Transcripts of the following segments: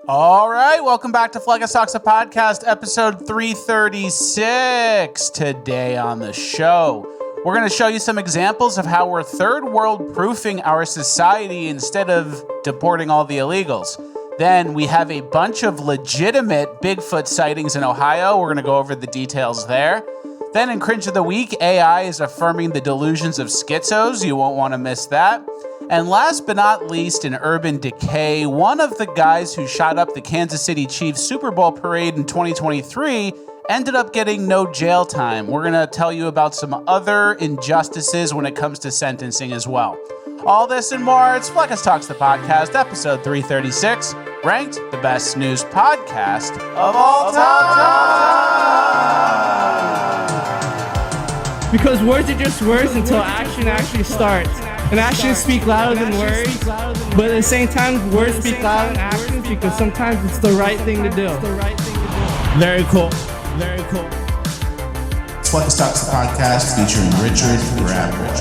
All right, welcome back to Fleccas Talks the Podcast, episode 336. Today on the show, we're going to show you some examples of how we're third world proofing our society instead of deporting all the illegals. Then we have a bunch of legitimate Bigfoot sightings in Ohio. We're going to go over the details there. Then in Cringe of the Week, AI is affirming the delusions of schizos. You won't want to miss that. And last but not least, in Urban Decay, one of the guys who shot up the Kansas City Chiefs Super Bowl parade in 2023 ended up getting no jail time. We're going to tell you about some other injustices when it comes to sentencing as well. All this and more, it's Fleccas Talks the Podcast, episode 336, ranked the best news podcast of all time. Because words are just words until action actually starts. And actions speak louder than words, but at the same time, words speak louder than actions because sometimes it's the right thing to do. Very cool. Very cool. Fleccas Talks the Podcast featuring Richard Grabboy.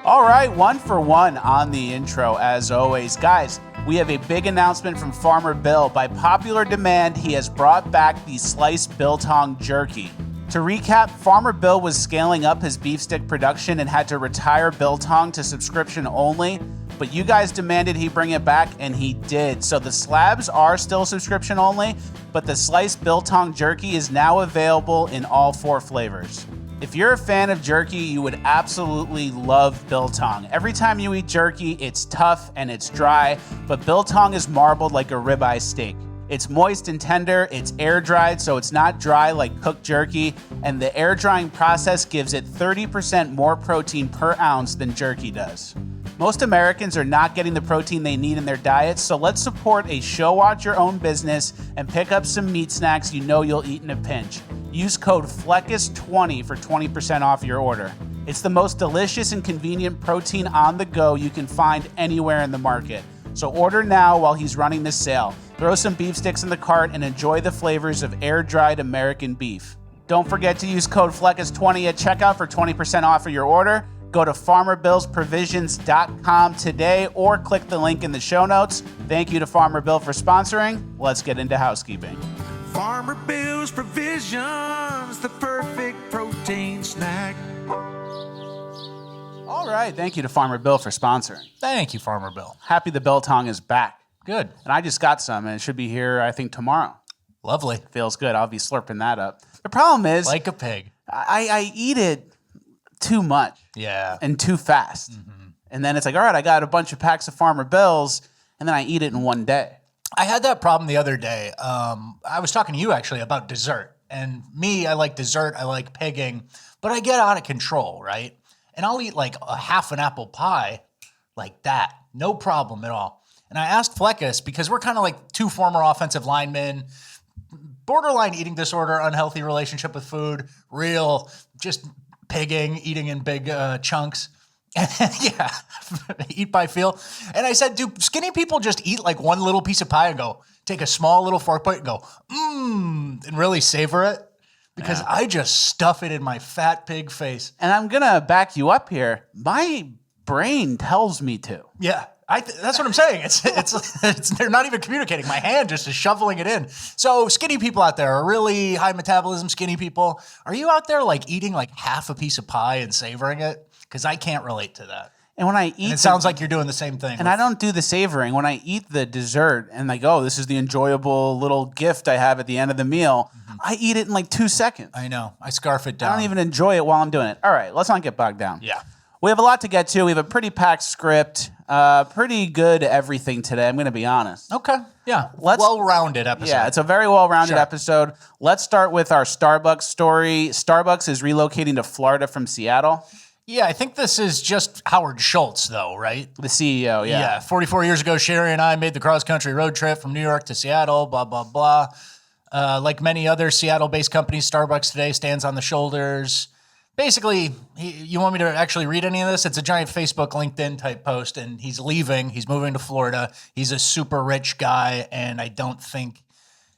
All right, one for one on the intro, as always. Guys, we have a big announcement from Farmer Bill. By popular demand, he has brought back the sliced Biltong jerky. To recap, Farmer Bill was scaling up his beef stick production and had to retire Biltong to subscription only, but you guys demanded he bring it back, and he did. So the slabs are still subscription only, but the sliced Biltong jerky is now available in all 4 flavors. If you're a fan of jerky, you would absolutely love Biltong. Every time you eat jerky, it's tough and it's dry, but Biltong is marbled like a ribeye steak. It's moist and tender, it's air dried, so it's not dry like cooked jerky, and the air drying process gives it 30% more protein per ounce than jerky does. Most Americans are not getting the protein they need in their diets, so let's support a show watch your own business and pick up some meat snacks you know you'll eat in a pinch. Use code FLECCAS20 for 20% off your order. It's the most delicious and convenient protein on the go you can find anywhere in the market. So order now while he's running this sale. Throw some beef sticks in the cart and enjoy the flavors of air-dried American beef. Don't forget to use code FLECCAS20 at checkout for 20% off of your order. Go to farmerbillsprovisions.com today or click the link in the show notes. Thank you to Farmer Bill for sponsoring. Let's get into housekeeping. Farmer Bill's Provisions, the perfect protein snack. All right, thank you to Farmer Bill for sponsoring. Thank you, Farmer Bill. Happy the Biltong is back. Good. And I just got some, and it should be here, I think, tomorrow. Lovely. Feels good. I'll be slurping that up. The problem is, Like a pig. I eat it too much. Yeah. And too fast. Mm-hmm. And then it's like, all right, I got a bunch of packs of Farmer Bills, and then I eat it in one day. I had that problem the other day. I was talking to you, actually, about dessert. And me, I like dessert. I like pigging. But I get out of control, right? And I'll eat like a half an apple pie like that. No problem at all. And I asked Fleccas, because we're kind of like 2 former offensive linemen, borderline eating disorder, unhealthy relationship with food, real just pigging, eating in big chunks. Yeah, eat by feel. And I said, do skinny people just eat like one little piece of pie and go, take a small little fork bite and go, and really savor it? Because I just stuff it in my fat pig face. And I'm going to back you up here. My brain tells me to. Yeah. That's what I'm saying. It's they're not even communicating. My hand just is shoveling it in. So skinny people out there are really high metabolism skinny people. Are you out there like eating like half a piece of pie and savoring it? Because I can't relate to that. And when I eat, it sounds like you're doing the same thing. And I don't do the savoring. When I eat the dessert and like, oh, this is the enjoyable little gift I have at the end of the meal, I eat it in like 2 seconds. I know. I scarf it down. I don't even enjoy it while I'm doing it. All right, let's not get bogged down. Yeah. We have a lot to get to. We have a pretty packed script. Pretty good everything today, I'm going to be honest. Okay. Yeah. Well-rounded episode. Yeah, it's a very well-rounded episode. Let's start with our Starbucks story. Starbucks is relocating to Florida from Seattle. Yeah, I think this is just Howard Schultz, though, right? The CEO, yeah. Yeah, 44 years ago, Sherry and I made the cross-country road trip from New York to Seattle, blah, blah, blah. Like many other Seattle-based companies, Starbucks today stands on the shoulders. Basically, you want me to actually read any of this? It's a giant Facebook, LinkedIn type post, and he's leaving. He's moving to Florida. He's a super rich guy, and I don't think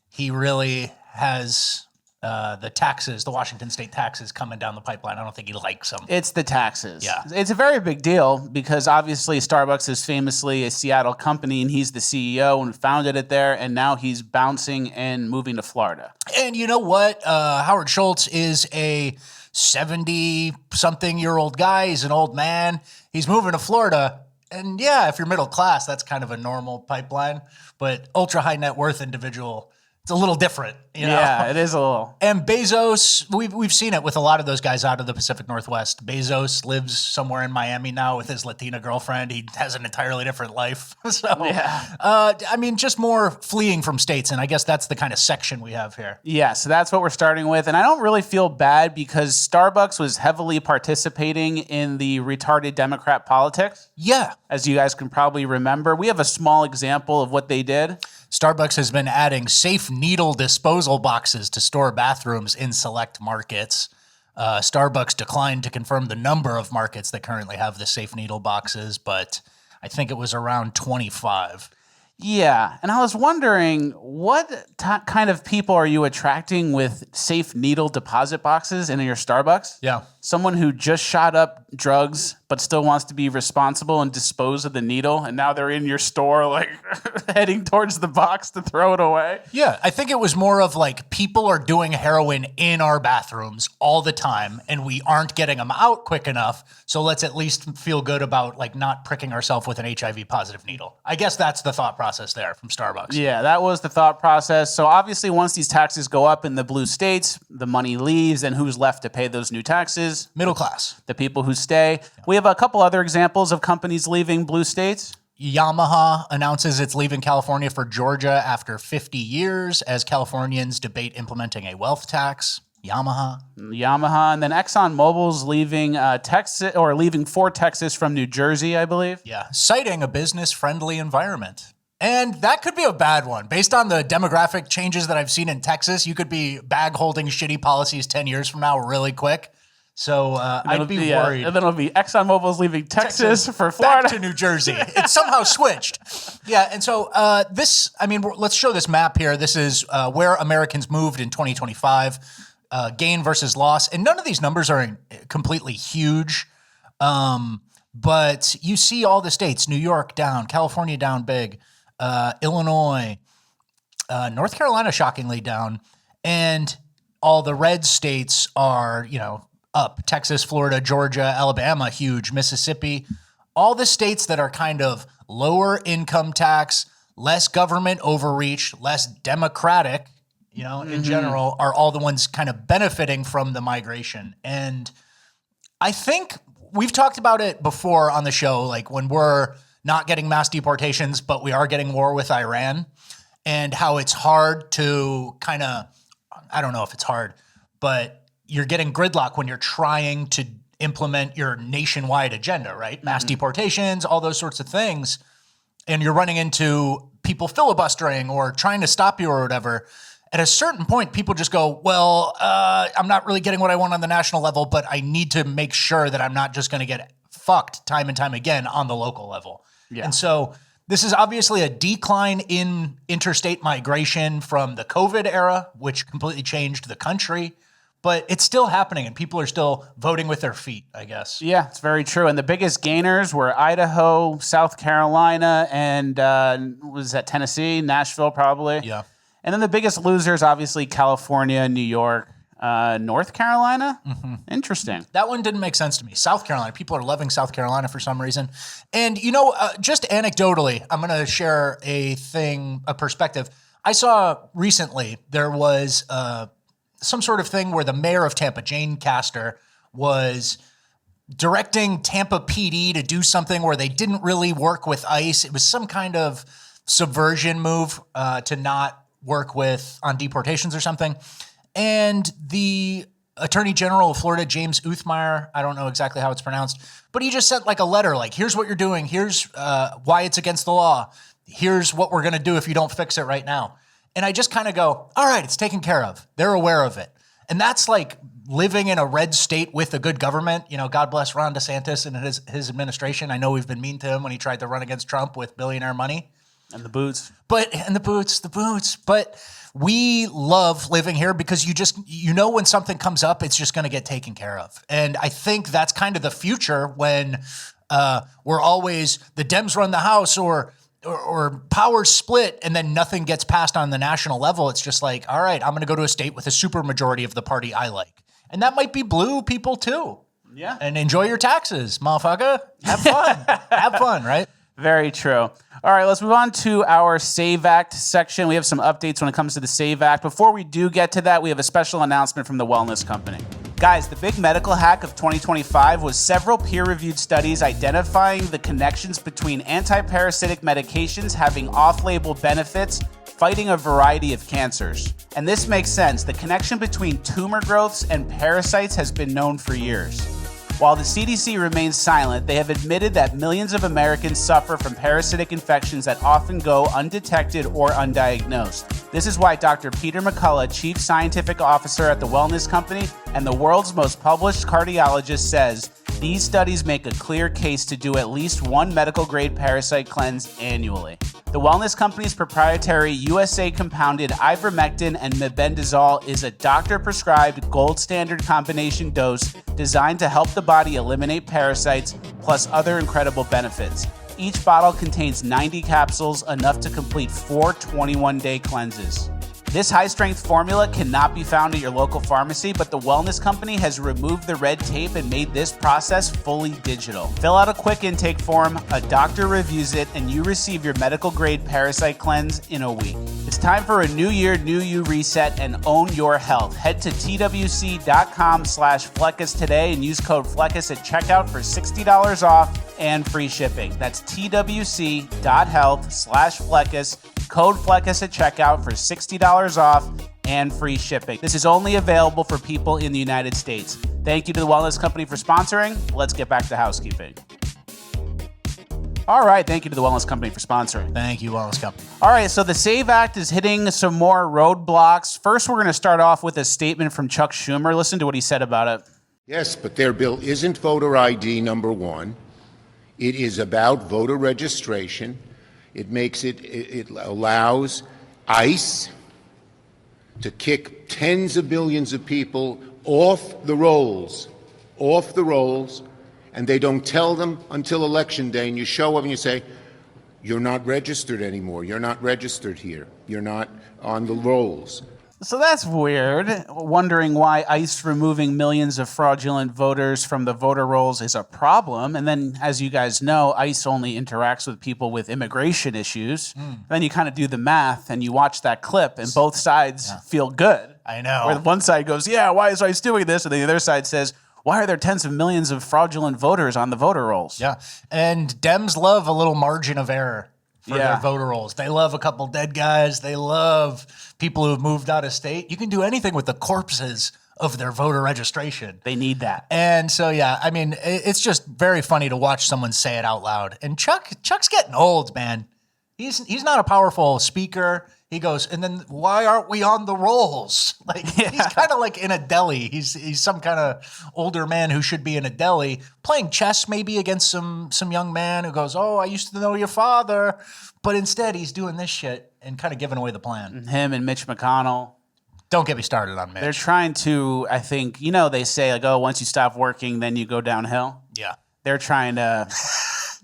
he really has the taxes, the Washington state taxes coming down the pipeline. I don't think he likes them. It's the taxes. Yeah. It's a very big deal because obviously Starbucks is famously a Seattle company and he's the CEO and founded it there. And now he's bouncing and moving to Florida. And you know what? Howard Schultz is a 70-something-year-old guy. He's an old man. He's moving to Florida. And yeah, if you're middle class, that's kind of a normal pipeline. But ultra high net worth individual, it's a little different, you know? Yeah, it is a little. And Bezos, we've seen it with a lot of those guys out of the Pacific Northwest. Bezos lives somewhere in Miami now with his Latina girlfriend. He has an entirely different life. So, Yeah. I mean, just more fleeing from states. And I guess that's the kind of section we have here. Yeah, so that's what we're starting with. And I don't really feel bad because Starbucks was heavily participating in the retarded Democrat politics. Yeah. As you guys can probably remember, we have a small example of what they did. Starbucks has been adding safe needle disposal boxes to store bathrooms in select markets. Starbucks declined to confirm the number of markets that currently have the safe needle boxes, but I think it was around 25. Yeah, and I was wondering, what kind of people are you attracting with safe needle deposit boxes in your Starbucks? Yeah. Someone who just shot up drugs but still wants to be responsible and dispose of the needle, and now they're in your store, like, heading towards the box to throw it away? Yeah, I think it was more of like people are doing heroin in our bathrooms all the time, and we aren't getting them out quick enough, so let's at least feel good about like not pricking ourselves with an HIV-positive needle. I guess that's the thought process there from Starbucks. Yeah, that was the thought process. So obviously once these taxes go up in the blue states, the money leaves, and who's left to pay those new taxes? Middle class. The people who stay. We have a couple other examples of companies leaving blue states. Yamaha announces it's leaving California for Georgia after 50 years as Californians debate implementing a wealth tax. Yamaha. And then ExxonMobil's leaving Texas, or leaving for Texas from New Jersey, I believe. Yeah, citing a business-friendly environment. And that could be a bad one. Based on the demographic changes that I've seen in Texas, you could be bag-holding shitty policies 10 years from now really quick. So I'd be worried. And then it'll be ExxonMobil's leaving Texas for Florida. Back to New Jersey. It's somehow switched. Yeah, and so let's show this map here. This is where Americans moved in 2025, gain versus loss. And none of these numbers are completely huge, but you see all the states, New York down, California down big, Illinois, North Carolina shockingly down, and all the red states are, up. Texas, Florida, Georgia, Alabama, huge. Mississippi, all the states that are kind of lower income tax, less government overreach, less democratic, in general, are all the ones kind of benefiting from the migration. And I think we've talked about it before on the show, like when we're not getting mass deportations, but we are getting war with Iran, and how it's hard to I don't know if it's hard, but you're getting gridlock when you're trying to implement your nationwide agenda, right? Mass deportations, all those sorts of things. And you're running into people filibustering or trying to stop you or whatever. At a certain point, people just go, well, I'm not really getting what I want on the national level, but I need to make sure that I'm not just going to get fucked time and time again on the local level. Yeah. And so this is obviously a decline in interstate migration from the COVID era, which completely changed the country. But it's still happening, and people are still voting with their feet, I guess. Yeah, it's very true. And the biggest gainers were Idaho, South Carolina, and was that Tennessee, Nashville probably? Yeah. And then the biggest losers, obviously, California, New York, North Carolina. Mm-hmm. Interesting. That one didn't make sense to me. South Carolina, people are loving South Carolina for some reason. And, just anecdotally, I'm going to share a perspective. I saw recently there was some sort of thing where the mayor of Tampa, Jane Castor, was directing Tampa PD to do something where they didn't really work with ICE. It was some kind of subversion move to not work on deportations or something. And the Attorney General of Florida, James Uthmeyer, I don't know exactly how it's pronounced, but he just sent like a letter like, here's what you're doing. Here's why it's against the law. Here's what we're going to do if you don't fix it right now. And I just kind of go, all right, it's taken care of. They're aware of it. And that's like living in a red state with a good government. God bless Ron DeSantis and his administration. I know we've been mean to him when he tried to run against Trump with billionaire money. And the boots. And the boots. But we love living here because you know when something comes up, it's just going to get taken care of. And I think that's kind of the future when we're always the Dems run the House or powers split and then nothing gets passed on the national level. It's just like, all right, I'm going to go to a state with a super majority of the party I like. And that might be blue people too. Yeah. And enjoy your taxes, motherfucker. Have fun. Have fun, right? Very true. All right, let's move on to our SAVE Act section. We have some updates when it comes to the SAVE Act. Before we do get to that, we have a special announcement from the Wellness Company. Guys, the big medical hack of 2025 was several peer-reviewed studies identifying the connections between anti-parasitic medications having off-label benefits fighting a variety of cancers. And this makes sense. The connection between tumor growths and parasites has been known for years. While the CDC remains silent, they have admitted that millions of Americans suffer from parasitic infections that often go undetected or undiagnosed. This is why Dr. Peter McCullough, Chief Scientific Officer at the Wellness Company and the world's most published cardiologist, says these studies make a clear case to do at least one medical-grade parasite cleanse annually. The Wellness Company's proprietary USA compounded ivermectin and mebendazole is a doctor-prescribed gold standard combination dose designed to help the body eliminate parasites plus other incredible benefits. Each bottle contains 90 capsules, enough to complete 4 21-day cleanses. This high-strength formula cannot be found at your local pharmacy, but the Wellness Company has removed the red tape and made this process fully digital. Fill out a quick intake form, a doctor reviews it, and you receive your medical-grade parasite cleanse in a week. It's time for a new year, new you reset, and own your health. Head to twc.com/Fleccas today and use code Fleccas at checkout for $60 off and free shipping. That's twc.health/Fleccas. Code Fleccas at checkout for $60 off and free shipping. This is only available for people in the United States. Thank you to the Wellness Company for sponsoring. Let's get back to housekeeping. All right, thank you to the Wellness Company for sponsoring. Thank you, Wellness Company. All right, so the SAVE Act is hitting some more roadblocks. First, we're going to start off with a statement from Chuck Schumer. Listen to what he said about it. Yes, but their bill isn't voter ID, number one. It is about voter registration. It allows ICE to kick tens of billions of people off the rolls, and they don't tell them until Election Day, and you show up and you say, you're not registered anymore, you're not registered here, you're not on the rolls. So that's weird. Wondering why ICE removing millions of fraudulent voters from the voter rolls is a problem. And then, as you guys know, ICE only interacts with people with immigration issues. Then you kind of do the math and you watch that clip and both sides feel good. I know. Where one side goes, yeah, why is ICE doing this? And the other side says, why are there tens of millions of fraudulent voters on the voter rolls? Yeah. And Dems love a little margin of error for their voter rolls. They love a couple dead guys. They love people who have moved out of state. You can do anything with the corpses of their voter registration. They need that. And so, yeah, I mean, it's just very funny to watch someone say it out loud. And Chuck's getting old, man. He's not a powerful speaker. He goes, and then why aren't we on the rolls? Like he's kind of like in a deli. He's some kind of older man who should be in a deli playing chess maybe against some young man who goes, oh, I used to know your father. But instead he's doing this shit and kind of giving away the plan. Him and Mitch McConnell. Don't get me started on Mitch. They're trying to, I think, you know, they say like, oh, once you stop working, then you go downhill. Yeah. They're trying to...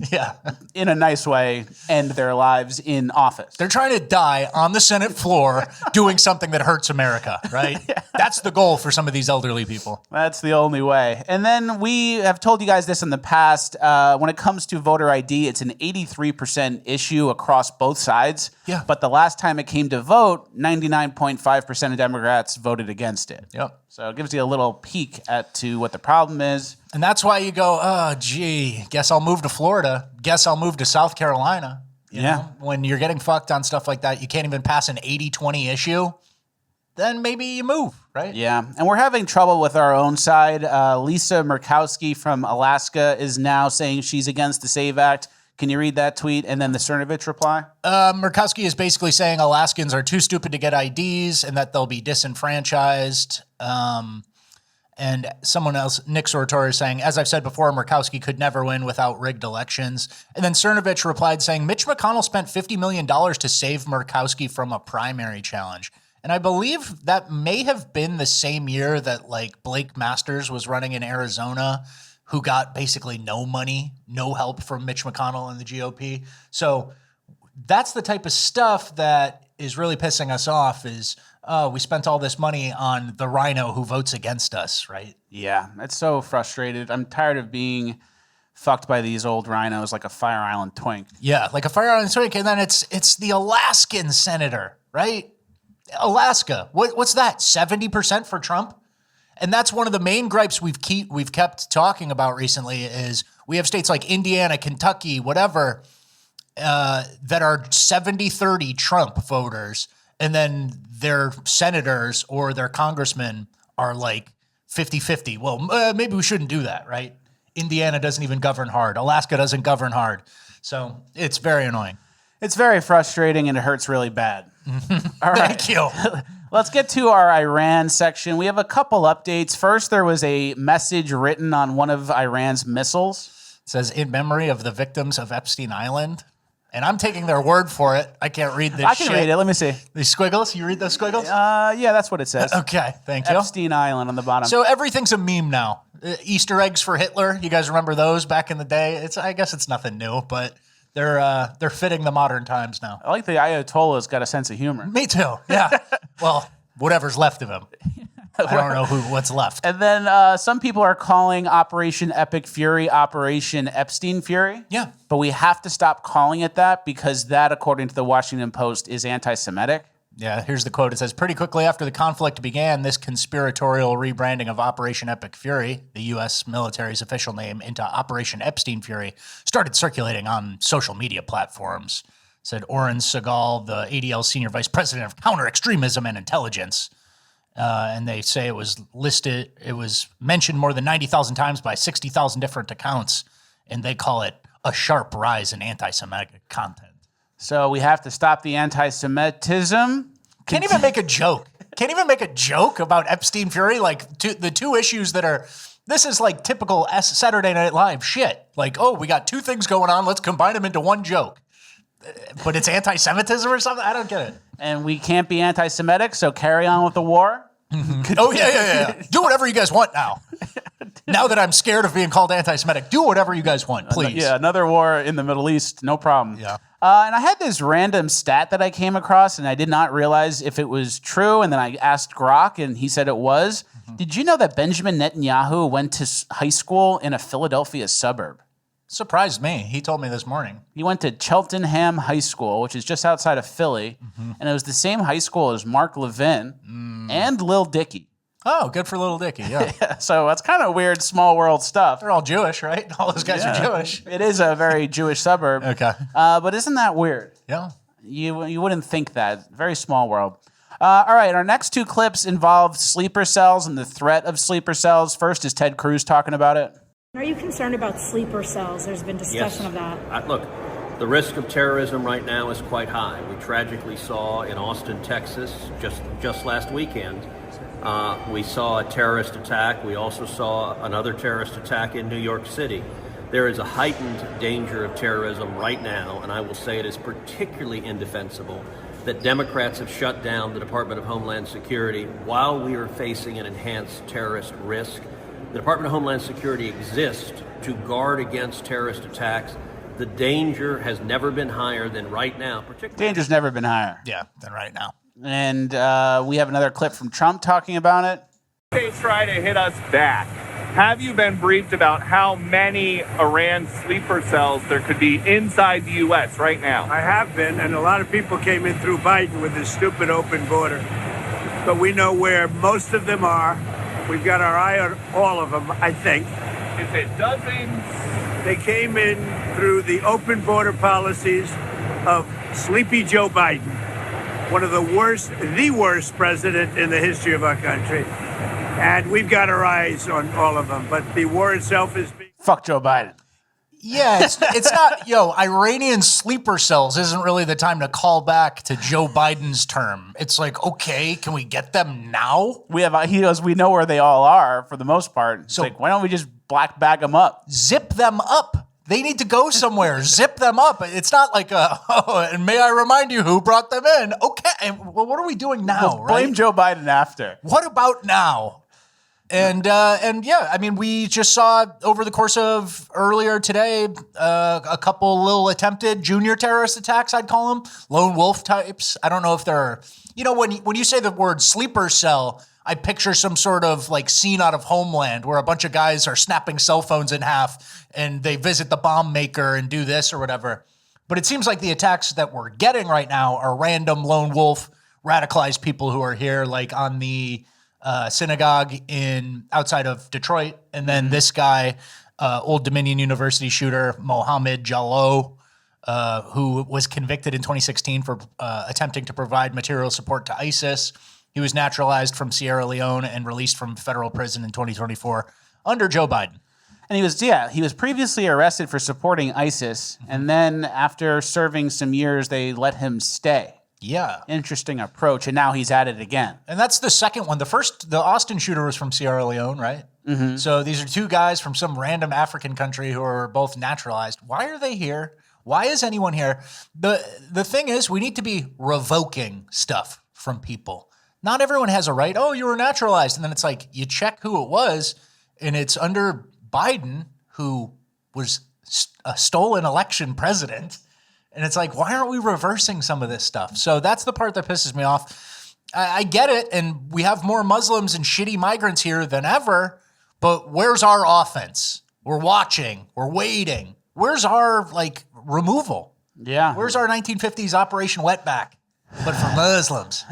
Yeah. in a nice way, end their lives in office. They're trying to die on the Senate floor doing something that hurts America, right? That's the goal for some of these elderly people. That's the only way. And then we have told you guys this in the past. When it comes to voter ID, it's an 83% issue across both sides. Yeah. But the last time it came to vote, 99.5% of Democrats voted against it. Yep. So it gives you a little peek to what the problem is. And that's why you go, oh, gee, guess I'll move to Florida. Guess I'll move to South Carolina. You know? When you're getting fucked on stuff like that, you can't even pass an 80-20 issue. Then maybe you move, right? Yeah. And we're having trouble with our own side. Lisa Murkowski from Alaska is now saying she's against the SAVE Act. Can you read that tweet and then the Cernovich reply? Murkowski is basically saying Alaskans are too stupid to get IDs and that they'll be disenfranchised. And someone else, Nick Sortori, is saying, as I've said before, Murkowski could never win without rigged elections. And then Cernovich replied saying, Mitch McConnell spent $50 million to save Murkowski from a primary challenge. And I believe that may have been the same year that like Blake Masters was running in Arizona, who got basically no money, no help from Mitch McConnell and the GOP. So that's the type of stuff that is really pissing us off is, we spent all this money on the rhino who votes against us, right? Yeah, it's so frustrated. I'm tired of being fucked by these old rhinos like a Fire Island twink. Yeah, like a Fire Island twink. And then it's the Alaskan senator, right? Alaska. What's that? 70% for Trump? And that's one of the main gripes we've kept talking about recently is we have states like Indiana, Kentucky, whatever, that are 70-30 Trump voters. And then their senators or their congressmen are like 50-50. Well, maybe we shouldn't do that, right? Indiana doesn't even govern hard. Alaska doesn't govern hard. So it's very annoying. It's very frustrating and it hurts really bad. All right. Thank you. Let's get to our Iran section. We have a couple updates. First, there was a message written on one of Iran's missiles. It says, in memory of the victims of Epstein Island. And I'm taking their word for it. I can't read this shit. I can read it. Let me see. These squiggles? You read those squiggles? Yeah, that's what it says. Okay, thank you. Epstein Island on the bottom. So everything's a meme now. Easter eggs for Hitler. You guys remember those back in the day? I guess it's nothing new, but they're fitting the modern times now. I like the Ayatollah's got a sense of humor. Me too. Yeah. Well, whatever's left of him. I don't know what's left. And then some people are calling Operation Epic Fury Operation Epstein Fury. Yeah. But we have to stop calling it that because that, according to the Washington Post, is anti-Semitic. Yeah, here's the quote. It says, pretty quickly after the conflict began, this conspiratorial rebranding of Operation Epic Fury, the U.S. military's official name, into Operation Epstein Fury, started circulating on social media platforms, said Oren Segal, the ADL Senior Vice President of Counter-Extremism and Intelligence. And they say it was mentioned more than 90,000 times by 60,000 different accounts, and they call it a sharp rise in anti-Semitic content. So we have to stop the anti-Semitism. Can't even make a joke. Can't even make a joke about Epstein Fury. Like the two issues that are, this is like typical Saturday Night Live shit. Like, oh, we got two things going on. Let's combine them into one joke. But it's anti-Semitism or something? I don't get it. And we can't be anti-Semitic, so carry on with the war. Mm-hmm. Oh, yeah. Do whatever you guys want now. Now that I'm scared of being called anti-Semitic, do whatever you guys want, please. Yeah, another war in the Middle East, no problem. Yeah. And I had this random stat that I came across, and I did not realize if it was true, and then I asked Grok, and he said it was. Mm-hmm. Did you know that Benjamin Netanyahu went to high school in a Philadelphia suburb? Surprised me. He told me this morning. He went to Cheltenham High School, which is just outside of Philly, and it was the same high school as Mark Levin and Lil Dicky. Oh, good for Little Dicky, yeah. So that's kind of weird, small world stuff. They're all Jewish, right? All those guys are Jewish. It is a very Jewish suburb. Okay. But isn't that weird? Yeah. You wouldn't think that. Very small world. All right, our next two clips involve sleeper cells and the threat of sleeper cells. First is Ted Cruz talking about it. Are you concerned about sleeper cells? There's been discussion of that. Look, the risk of terrorism right now is quite high. We tragically saw in Austin, Texas, just last weekend, we saw a terrorist attack. We also saw another terrorist attack in New York City. There is a heightened danger of terrorism right now, and I will say it is particularly indefensible that Democrats have shut down the Department of Homeland Security while we are facing an enhanced terrorist risk. The Department of Homeland Security exists to guard against terrorist attacks. The danger has never been higher than right now. Danger's never been higher. Yeah, than right now. And we have another clip from Trump talking about it. They try to hit us back. Have you been briefed about how many Iran sleeper cells there could be inside the U.S. right now? I have been, and a lot of people came in through Biden with this stupid open border. But we know where most of them are. We've got our eye on all of them, I think. Is it dozens? They came in through the open border policies of Sleepy Joe Biden, one of the worst president in the history of our country. And we've got our eyes on all of them. But the war itself is big. Fuck Joe Biden. Yeah, it's not, Iranian sleeper cells isn't really the time to call back to Joe Biden's term. It's like, okay, can we get them now? He goes, we know where they all are for the most part. It's like, why don't we just black bag them up? Zip them up. They need to go somewhere. Zip them up. It's not like, and may I remind you who brought them in? Okay, well, what are we doing now, right? Blame Joe Biden after. What about now? And yeah, I mean, we just saw over the course of earlier today a couple little attempted junior terrorist attacks, I'd call them, lone wolf types. I don't know if they're, when you say the word sleeper cell, I picture some sort of like scene out of Homeland where a bunch of guys are snapping cell phones in half and they visit the bomb maker and do this or whatever. But it seems like the attacks that we're getting right now are random lone wolf radicalized people who are here, like on the synagogue outside of Detroit, and then this guy, Old Dominion University shooter Mohammed Jalloh, who was convicted in 2016 for attempting to provide material support to ISIS. He was naturalized from Sierra Leone and released from federal prison in 2024 under Joe Biden. And he was previously arrested for supporting ISIS, and then after serving some years, they let him stay. Yeah. Interesting approach, and now he's at it again. And that's the second one. The Austin shooter was from Sierra Leone, right? Mm-hmm. So these are two guys from some random African country who are both naturalized. Why are they here? Why is anyone here? The thing is, we need to be revoking stuff from people. Not everyone has a right. Oh, you were naturalized. And then it's like, you check who it was, and it's under Biden, who was a stolen election president. And it's like, why aren't we reversing some of this stuff? So that's the part that pisses me off. I get it, and we have more Muslims and shitty migrants here than ever, but where's our offense? We're watching. We're waiting. Where's our, removal? Yeah. Where's our 1950s Operation Wetback, but for Muslims?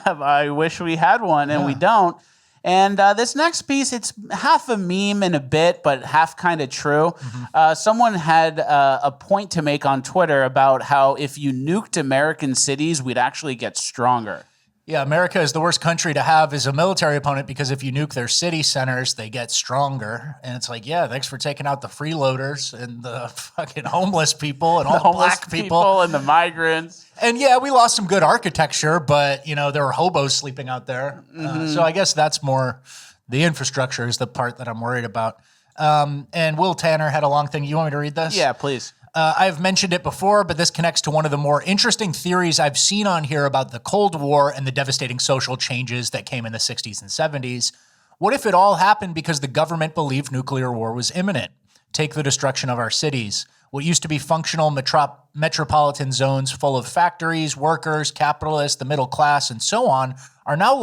I wish we had one, and we don't. And this next piece, it's half a meme and a bit, but half kind of true. Mm-hmm. Someone had a point to make on Twitter about how if you nuked American cities, we'd actually get stronger. Yeah, America is the worst country to have as a military opponent because if you nuke their city centers, they get stronger. And it's like, yeah, thanks for taking out the freeloaders and the fucking homeless people and all the black people and the migrants. And yeah, we lost some good architecture, but there were hobos sleeping out there. Mm-hmm. So I guess that's more the infrastructure is the part that I'm worried about. And Will Tanner had a long thing. You want me to read this? Yeah, please. I've mentioned it before, but this connects to one of the more interesting theories I've seen on here about the Cold War and the devastating social changes that came in the 60s and 70s. What if it all happened because the government believed nuclear war was imminent? Take the destruction of our cities. What used to be functional metropolitan zones full of factories, workers, capitalists, the middle class, and so on are now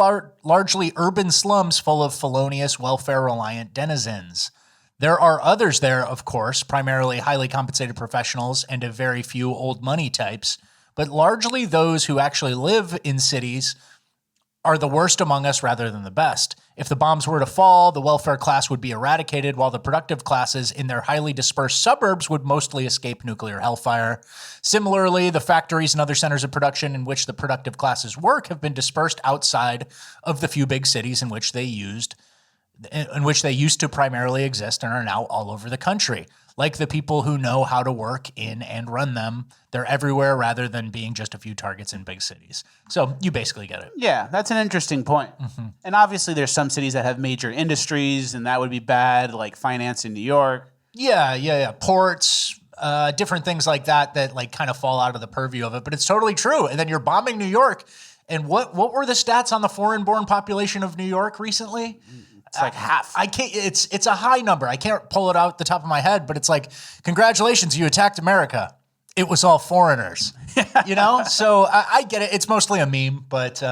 largely urban slums full of felonious, welfare-reliant denizens. There are others there, of course, primarily highly compensated professionals and a very few old money types, but largely those who actually live in cities are the worst among us rather than the best. If the bombs were to fall, the welfare class would be eradicated, while the productive classes in their highly dispersed suburbs would mostly escape nuclear hellfire. Similarly, the factories and other centers of production in which the productive classes work have been dispersed outside of the few big cities in which they used to primarily exist and are now all over the country. Like the people who know how to work in and run them, they're everywhere rather than being just a few targets in big cities. So you basically get it. Yeah, that's an interesting point. Mm-hmm. And obviously there's some cities that have major industries and that would be bad, like finance in New York. Yeah. Ports, different things like that kind of fall out of the purview of it. But it's totally true. And then you're bombing New York. And what were the stats on the foreign-born population of New York recently? It's like half. I can't. It's a high number. I can't pull it out the top of my head, but it's like, congratulations, you attacked America. It was all foreigners, So I get it. It's mostly a meme, but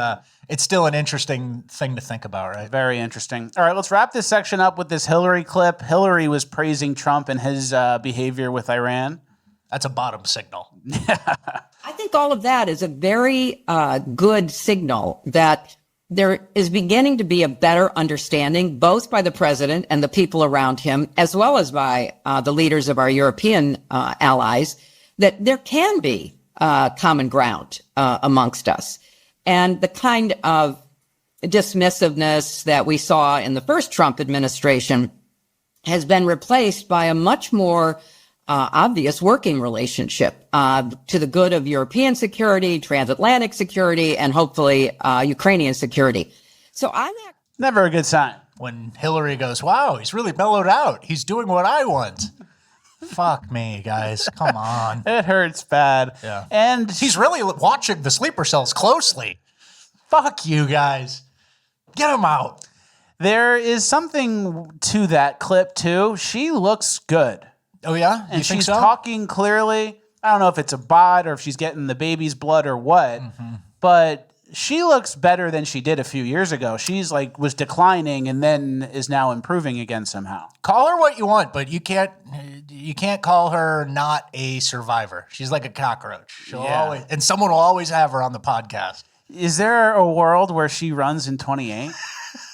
it's still an interesting thing to think about, right? Very interesting. All right, let's wrap this section up with this Hillary clip. Hillary was praising Trump and his behavior with Iran. That's a bottom signal. I think all of that is a very good signal that there is beginning to be a better understanding, both by the president and the people around him, as well as by the leaders of our European allies, that there can be common ground amongst us. And the kind of dismissiveness that we saw in the first Trump administration has been replaced by a much more obvious working relationship to the good of European security, transatlantic security, and hopefully Ukrainian security. So I'm never a good sign. When Hillary goes, wow, he's really mellowed out. He's doing what I want. Fuck me, guys. Come on. It hurts bad. Yeah. And he's really watching the sleeper cells closely. Fuck you guys. Get him out. There is something to that clip, too. She looks good. Oh, yeah? And she's talking clearly. I don't know if it's a bot or if she's getting the baby's blood or what, but she looks better than she did a few years ago. She's like was declining and then is now improving again somehow. Call her what you want, but you can't call her not a survivor. She's like a cockroach. She'll always, and someone will always have her on the podcast. Is there a world where she runs in 28?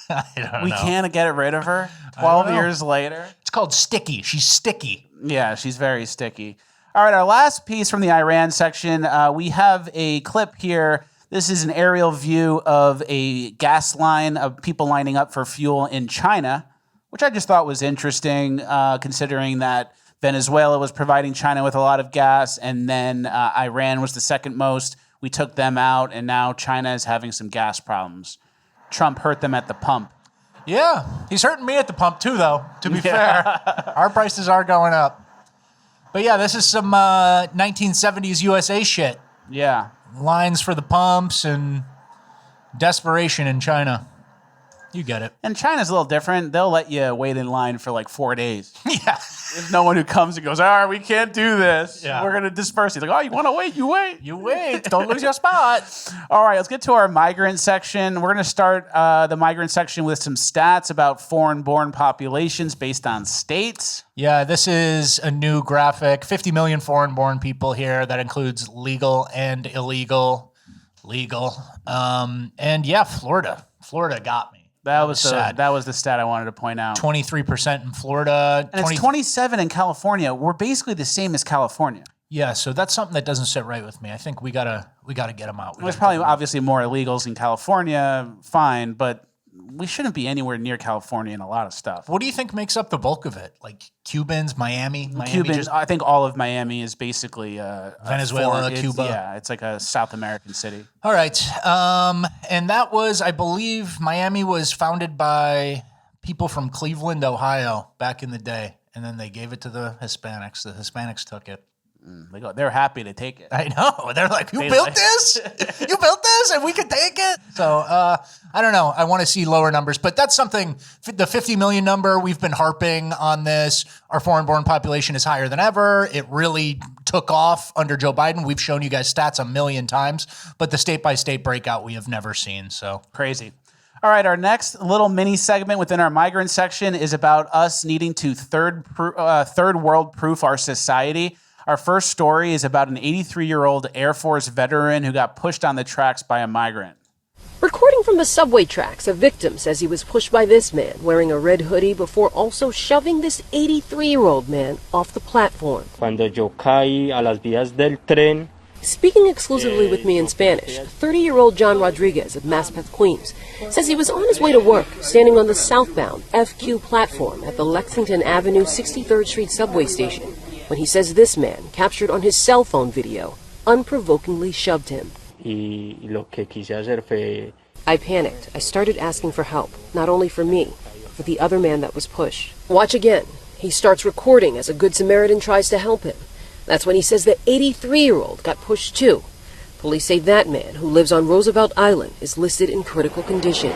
I don't know. We can't get rid of her 12 years later. It's called sticky. She's sticky. Yeah, she's very sticky. All right, our last piece from the Iran section, we have a clip here. This is an aerial view of a gas line of people lining up for fuel in China, which I just thought was interesting, considering that Venezuela was providing China with a lot of gas, and then Iran was the second most. We took them out, and now China is having some gas problems. Trump hurt them at the pump. Yeah, he's hurting me at the pump too, though, to be fair. Our prices are going up. But yeah, this is some 1970s USA shit. Yeah. Lines for the pumps and desperation in China. You get it. And China's a little different. They'll let you wait in line for like 4 days. Yeah. There's no one who comes and goes, all right, we can't do this. Yeah. We're going to disperse you. Like, oh, you want to wait? You wait. You wait. Don't lose your spot. All right, let's get to our migrant section. We're going to start the migrant section with some stats about foreign-born populations based on states. Yeah, this is a new graphic. 50 million foreign-born people here. That includes legal and illegal. Legal. And yeah, Florida. Florida got me. That was the stat I wanted to point out. 23% in Florida. And it's 27 in California. We're basically the same as California. Yeah, so that's something that doesn't sit right with me. I think we gotta get them out. There's probably obviously more illegals in California, fine, but we shouldn't be anywhere near California in a lot of stuff. What do you think makes up the bulk of it? Like Cubans, Miami? Cubans, I think all of Miami is basically Venezuela, Cuba. Yeah, it's like a South American city. All right. And that was, I believe, Miami was founded by people from Cleveland, Ohio back in the day. And then they gave it to the Hispanics. The Hispanics took it. They're happy to take it. I know. They're like, you built this? You built this and we can take it? So, I don't know. I want to see lower numbers. But that's something, the 50 million number, we've been harping on this. Our foreign-born population is higher than ever. It really took off under Joe Biden. We've shown you guys stats a million times. But the state-by-state breakout we have never seen. So crazy. All right, our next little mini segment within our migrant section is about us needing to third world proof our society. Our first story is about an 83-year-old Air Force veteran who got pushed on the tracks by a migrant. Recording from the subway tracks, a victim says he was pushed by this man wearing a red hoodie before also shoving this 83-year-old man off the platform. Cuando yo caí a las vías del tren. Speaking exclusively with me in Spanish, 30-year-old John Rodriguez of Maspeth, Queens, says he was on his way to work, standing on the southbound FQ platform at the Lexington Avenue 63rd Street subway station, when he says this man, captured on his cell phone video, unprovokingly shoved him. I panicked. I started asking for help, not only for me, but for the other man that was pushed. Watch again. He starts recording as a Good Samaritan tries to help him. That's when he says the 83-year-old got pushed too. Police say that man, who lives on Roosevelt Island, is listed in critical condition.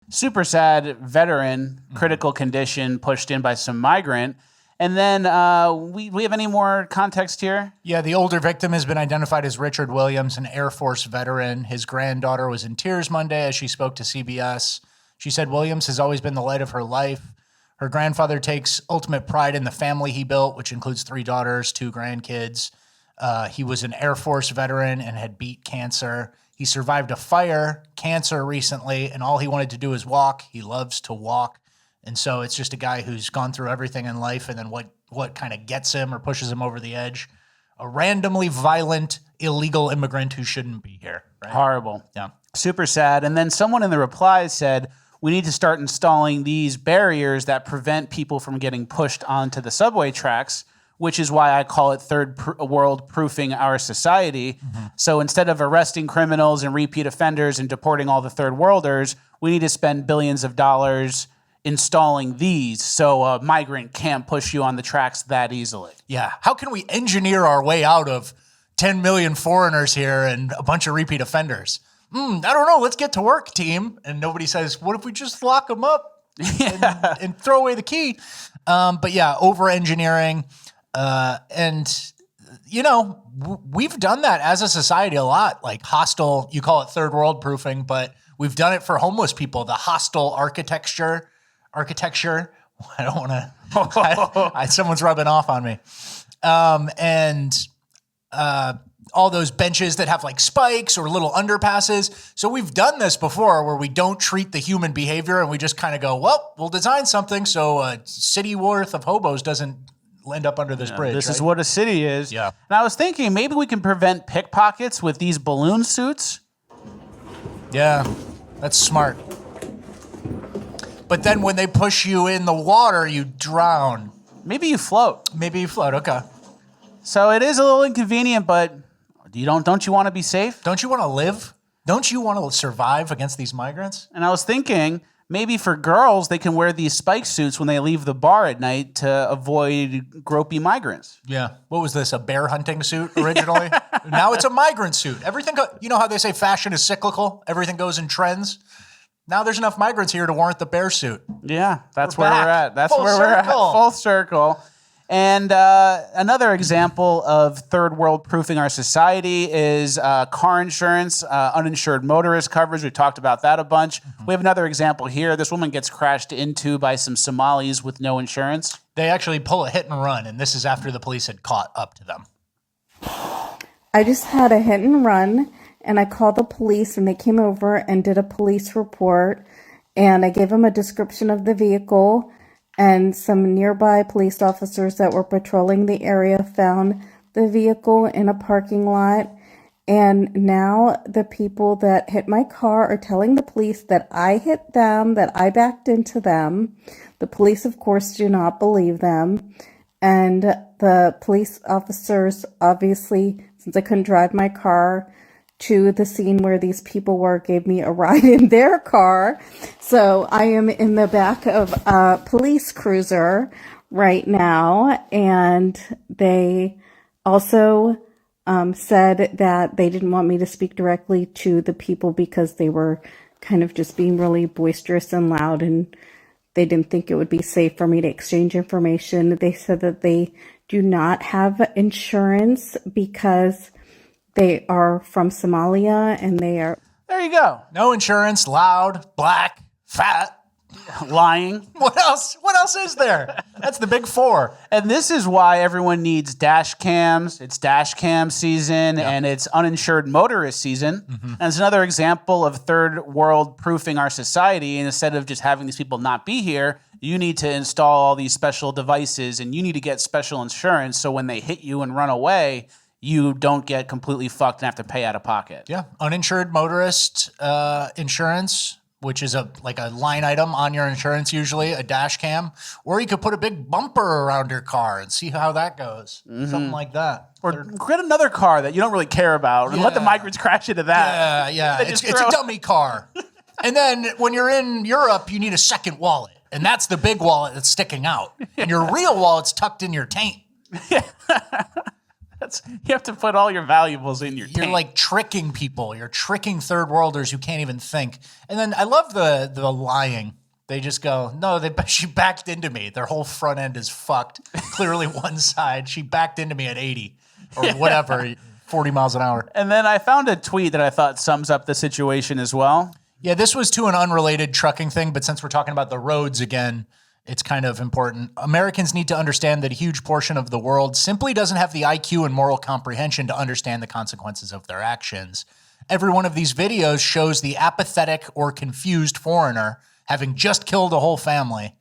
Super sad veteran, critical condition, pushed in by some migrant. And then we have any more context here? Yeah, the older victim has been identified as Richard Williams, an Air Force veteran. His granddaughter was in tears Monday as she spoke to CBS. She said Williams has always been the light of her life. Her grandfather takes ultimate pride in the family he built, which includes 3 daughters, 2 grandkids. He was an Air Force veteran and had beat cancer. He survived a fire, cancer recently, and all he wanted to do is walk. He loves to walk. And so it's just a guy who's gone through everything in life, and then what kind of gets him or pushes him over the edge? A randomly violent, illegal immigrant who shouldn't be here. Right? Horrible. Yeah. Super sad. And then someone in the replies said, we need to start installing these barriers that prevent people from getting pushed onto the subway tracks, which is why I call it world proofing our society. So instead of arresting criminals and repeat offenders and deporting all the third worlders, we need to spend billions of dollars installing these so a migrant can't push you on the tracks that easily. Yeah. How can we engineer our way out of 10 million foreigners here and a bunch of repeat offenders? I don't know. Let's get to work, team. And nobody says, what if we just lock them up and throw away the key? But yeah, over-engineering. And, you know, we've done that as a society a lot, like hostile, you call it third world proofing, but we've done it for homeless people, the hostile architecture. I don't want to, someone's rubbing off on me. All those benches that have like spikes or little underpasses. So we've done this before where we don't treat the human behavior and we just kind of go, well, we'll design something so a city worth of hobos doesn't end up under this bridge. This is what a city is. Yeah. And I was thinking maybe we can prevent pickpockets with these balloon suits. Yeah, that's smart. But then when they push you in the water, you drown. Maybe you float. Okay. So it is a little inconvenient, but don't you want to be safe? Don't you want to live? Don't you want to survive against these migrants? And I was thinking maybe for girls, they can wear these spike suits when they leave the bar at night to avoid gropey migrants. Yeah. What was this, a bear hunting suit originally? Now it's a migrant suit. Everything, you know how they say fashion is cyclical? Everything goes in trends? Now there's enough migrants here to warrant the bear suit. Yeah, that's where we're at. That's Full where we're at. circle. Full circle. And another example of third world proofing our society is car insurance, uninsured motorist coverage. We talked about that a bunch. We have another example here. This woman gets crashed into by some Somalis with no insurance. They actually pull a hit and run, and this is after the police had caught up to them. I just had a hit and run, and I called the police, and they came over and did a police report, and I gave them a description of the vehicle. And some nearby police officers that were patrolling the area found the vehicle in a parking lot. And now the people that hit my car are telling the police that I hit them, that I backed into them. The police, of course, do not believe them. And the police officers, obviously, since I couldn't drive my car to the scene where these people were, gave me a ride in their car. So I am in the back of a police cruiser right now. And they also said that they didn't want me to speak directly to the people because they were kind of just being really boisterous and loud, and they didn't think it would be safe for me to exchange information. They said that they do not have insurance because they are from Somalia, and they are... There you go. No insurance, loud, black, fat. Lying. What else? What else is there? That's the big four. And this is why everyone needs dash cams. It's dash cam season, and it's uninsured motorist season. And it's another example of third world proofing our society. And instead of just having these people not be here, you need to install all these special devices, and you need to get special insurance so when they hit you and run away, you don't get completely fucked and have to pay out of pocket. Yeah, uninsured motorist insurance, which is a line item on your insurance, usually a dash cam, or you could put a big bumper around your car and see how that goes. Something like that. Or get another car that you don't really care about and let the migrants crash into that. Yeah. It's a dummy car. And then when you're in Europe, you need a second wallet. And that's the big wallet that's sticking out. And your real wallet's tucked in your taint. You have to put all your valuables in your tank. You're like tricking people. You're tricking third worlders who can't even think. And then I love the lying. They just go, no, she backed into me. Their whole front end is fucked. Clearly one side. She backed into me at 80 or whatever, 40 miles an hour. And then I found a tweet that I thought sums up the situation as well. Yeah, this was to an unrelated trucking thing, but since we're talking about the roads again, it's kind of important. Americans need to understand that a huge portion of the world simply doesn't have the IQ and moral comprehension to understand the consequences of their actions. Every one of these videos shows the apathetic or confused foreigner having just killed a whole family.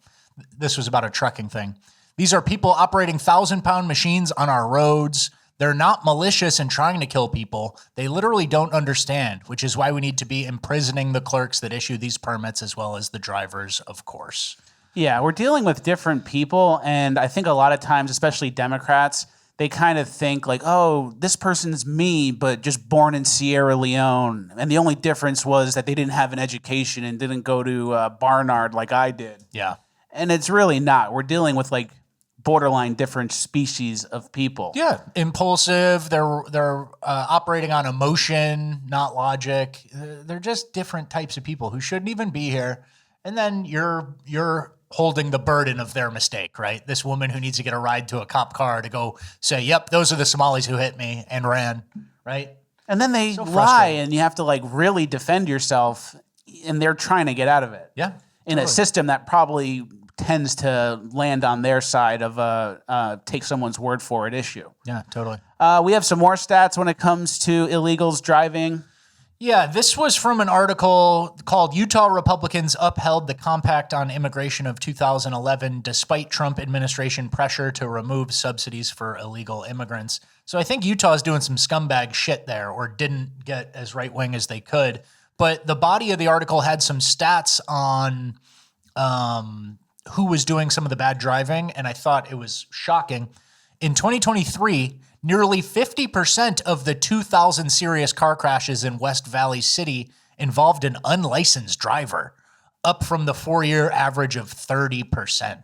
This was about a trucking thing. These are people operating 1,000-pound machines on our roads. They're not malicious and trying to kill people. They literally don't understand, which is why we need to be imprisoning the clerks that issue these permits as well as the drivers, of course. Yeah, we're dealing with different people, and I think a lot of times, especially Democrats, they kind of think like, oh, this person's me, but just born in Sierra Leone. And the only difference was that they didn't have an education and didn't go to Barnard like I did. Yeah. And it's really not. We're dealing with like borderline different species of people. Yeah, impulsive. They're operating on emotion, not logic. They're just different types of people who shouldn't even be here. And then you're holding the burden of their mistake, right? This woman who needs to get a ride to a cop car to go say, yep, those are the Somalis who hit me and ran, right? And then they lie, and you have to like really defend yourself, and they're trying to get out of it. Yeah. In a system that probably tends to land on their side of a take someone's word for it issue. Yeah, totally. We have some more stats when it comes to illegals driving. Yeah, this was from an article called Utah Republicans Upheld the Compact on Immigration of 2011 despite Trump administration pressure to remove subsidies for illegal immigrants. So I think Utah is doing some scumbag shit there, or didn't get as right-wing as they could. But the body of the article had some stats on who was doing some of the bad driving, and I thought it was shocking. In 2023, nearly 50% of the 2,000 serious car crashes in West Valley City involved an unlicensed driver, up from the 4-year average of 30%.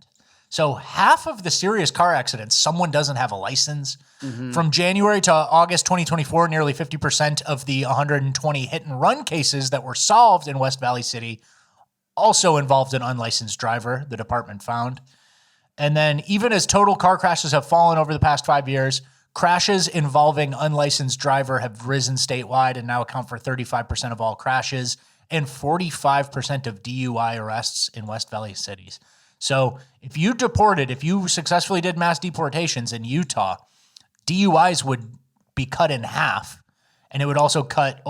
So half of the serious car accidents, someone doesn't have a license. Mm-hmm. From January to August 2024, nearly 50% of the 120 hit and run cases that were solved in West Valley City also involved an unlicensed driver, the department found. And then even as total car crashes have fallen over the past 5 years, crashes involving unlicensed driver have risen statewide and now account for 35% of all crashes and 45% of DUI arrests in West Valley cities. So if you successfully did mass deportations in Utah, DUIs would be cut in half, and it would also cut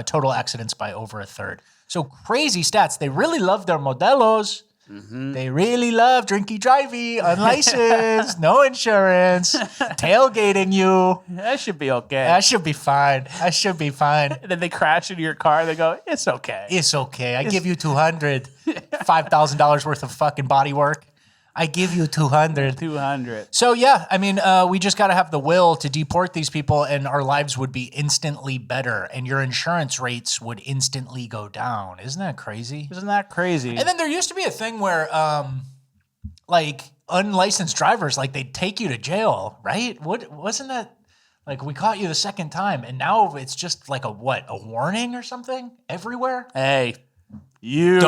total accidents by over a third. So crazy stats. They really love their modelos. Mm-hmm. They really love drinky drivey, unlicensed, no insurance, tailgating you. That should be okay. That should be fine. And then they crash into your car. They go, it's okay. It's okay. I give you $200, $5,000 worth of fucking body work. I give you 200. 200. So yeah, I mean, we just got to have the will to deport these people, and our lives would be instantly better, and your insurance rates would instantly go down. Isn't that crazy? Isn't that crazy? And then there used to be a thing where, like unlicensed drivers, like they'd take you to jail, right? What wasn't that? Like we caught you the second time, and now it's just like a warning or something everywhere. Hey. You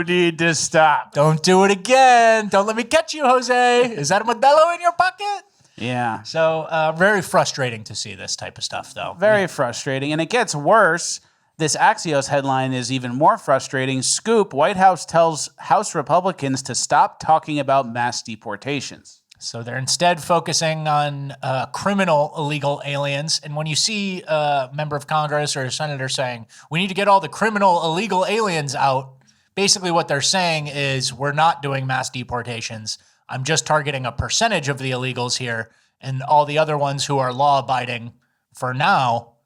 need to stop. Don't do it again. Don't let me catch you, Jose. Is that a Modelo in your pocket? Yeah. So very frustrating to see this type of stuff, though. Very frustrating. And it gets worse. This Axios headline is even more frustrating. Scoop, White House tells House Republicans to stop talking about mass deportations. So they're instead focusing on criminal illegal aliens. And when you see a member of Congress or a senator saying, we need to get all the criminal illegal aliens out, basically what they're saying is we're not doing mass deportations. I'm just targeting a percentage of the illegals here, and all the other ones who are law-abiding for now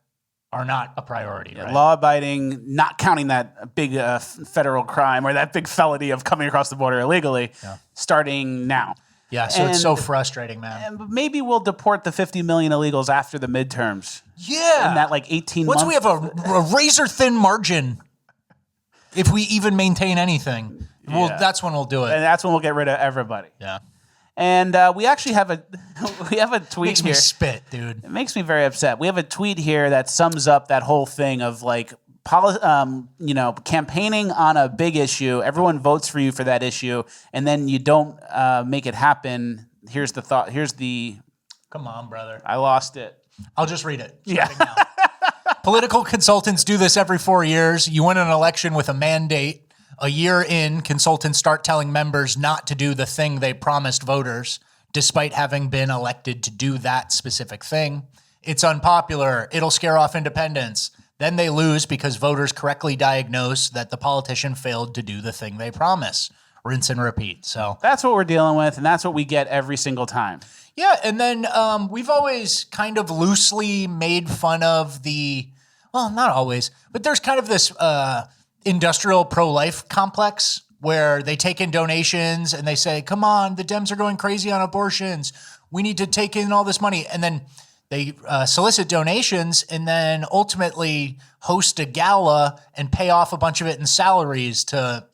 are not a priority. Yeah, right? Law-abiding, not counting that big federal crime or that big felony of coming across the border illegally, starting now. Yeah, so it's so frustrating, man. And maybe we'll deport the 50 million illegals after the midterms. Yeah. In that 18 months. Once we have a razor-thin margin, if we even maintain anything, that's when we'll do it. And that's when we'll get rid of everybody. Yeah. And we actually have a tweet Makes here. me spit, dude. It makes me very upset. We have a tweet here that sums up that whole thing of campaigning on a big issue. Everyone votes for you for that issue, and then you don't make it happen. Here's the thought. Come on, brother. I lost it. I'll just read it. Yeah. Now. Political consultants do this every 4 years. You win an election with a mandate. A year in, consultants start telling members not to do the thing they promised voters, despite having been elected to do that specific thing. It's unpopular. It'll scare off independents. Then they lose because voters correctly diagnose that the politician failed to do the thing they promise. Rinse and repeat. So that's what we're dealing with, and that's what we get every single time. Yeah, and then we've always kind of loosely made fun of not always, but there's kind of this industrial pro-life complex where they take in donations and they say, come on, the Dems are going crazy on abortions. We need to take in all this money. And then they solicit donations and then ultimately host a gala and pay off a bunch of it in salaries to,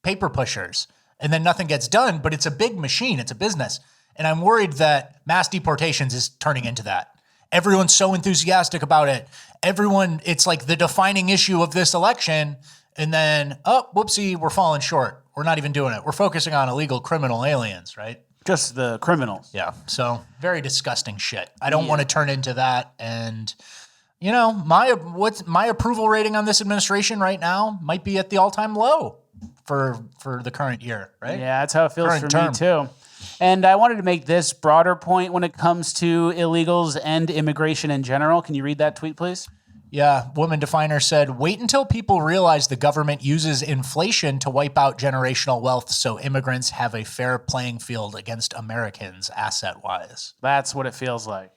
paper pushers. And then nothing gets done, but it's a big machine. It's a business. And I'm worried that mass deportations is turning into that. Everyone's so enthusiastic about it. It's like the defining issue of this election. And then, whoopsie, we're falling short. We're not even doing it. We're focusing on illegal criminal aliens, right? Just the criminals. Yeah. So very disgusting shit. I don't want to turn into that. And, my approval rating on this administration right now might be at the all-time low for the current year, right? Yeah, that's how it feels for me too. And I wanted to make this broader point when it comes to illegals and immigration in general. Can you read that tweet, please? Yeah, Woman Definer said, wait until people realize the government uses inflation to wipe out generational wealth so immigrants have a fair playing field against Americans asset-wise. That's what it feels like.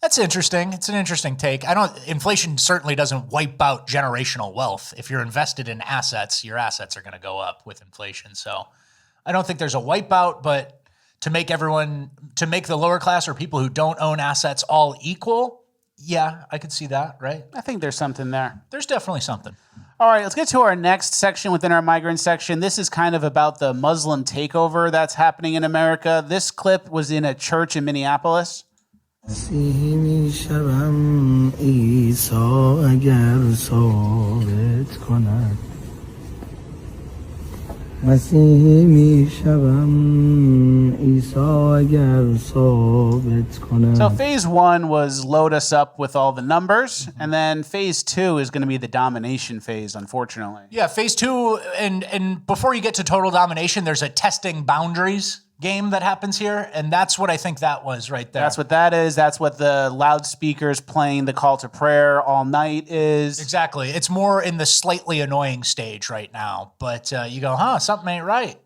That's interesting. It's an interesting take. Inflation certainly doesn't wipe out generational wealth. If you're invested in assets, your assets are going to go up with inflation. So I don't think there's a wipeout, but to make the lower class or people who don't own assets all equal, yeah, I could see that, right? I think there's something there. There's definitely something. All right, let's get to our next section within our migrant section. This is kind of about the Muslim takeover that's happening in America. This clip was in a church in Minneapolis. So phase one was load us up with all the numbers, and then phase two is going to be the domination phase, unfortunately. Yeah, phase two, and before you get to total domination, there's a testing boundaries game that happens here, and that's what I think that was right there. That's what that is. That's what the loudspeakers playing the call to prayer all night is. Exactly. It's more in the slightly annoying stage right now, but you go, something ain't right.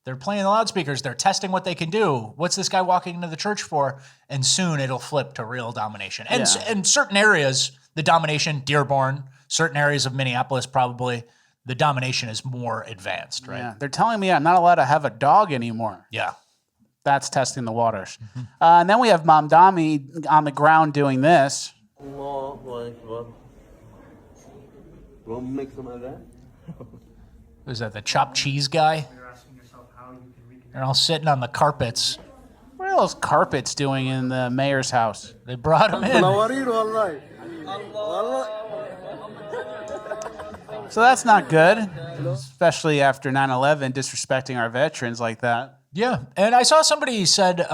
They're playing the loudspeakers. They're testing what they can do. What's this guy walking into the church for? And soon it'll flip to real domination. And in certain areas, the domination, Dearborn, certain areas of Minneapolis probably, the domination is more advanced, right? Yeah. They're telling me I'm not allowed to have a dog anymore. Yeah. That's testing the waters. Mm-hmm. And then we have Mom Dami on the ground doing this. Is that the chopped cheese guy? They're all sitting on the carpets. What are those carpets doing in the mayor's house? They brought him in. So that's not good, especially after 9/11, disrespecting our veterans like that. Yeah, and I saw somebody said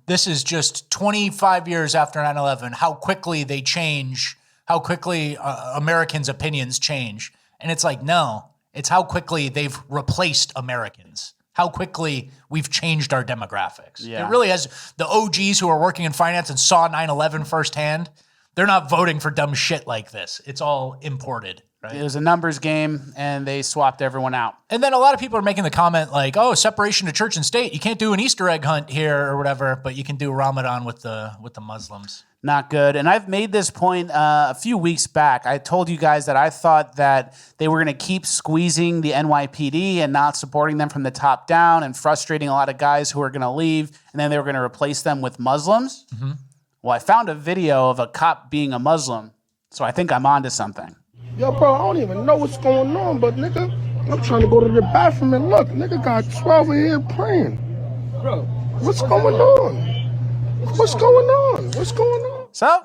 this is just 25 years after 9/11, how quickly they change, how quickly Americans' opinions change. And it's like, no, it's how quickly they've replaced Americans, how quickly we've changed our demographics. Yeah. It really has. The OGs who are working in finance and saw 9/11 firsthand, they're not voting for dumb shit like this. It's all imported. Right. It was a numbers game, and they swapped everyone out. And then a lot of people are making the comment like, oh, separation of church and state. You can't do an Easter egg hunt here or whatever, but you can do Ramadan with the Muslims. Not good. And I've made this point a few weeks back. I told you guys that I thought that they were going to keep squeezing the NYPD and not supporting them from the top down and frustrating a lot of guys who are going to leave, and then they were going to replace them with Muslims. Mm-hmm. Well, I found a video of a cop being a Muslim, so I think I'm onto something. Yo, bro, I don't even know what's going on, but nigga, I'm trying to go to the bathroom and look. Nigga got 12 in here playing. Bro, what's going on? What's going on? What's going on? So,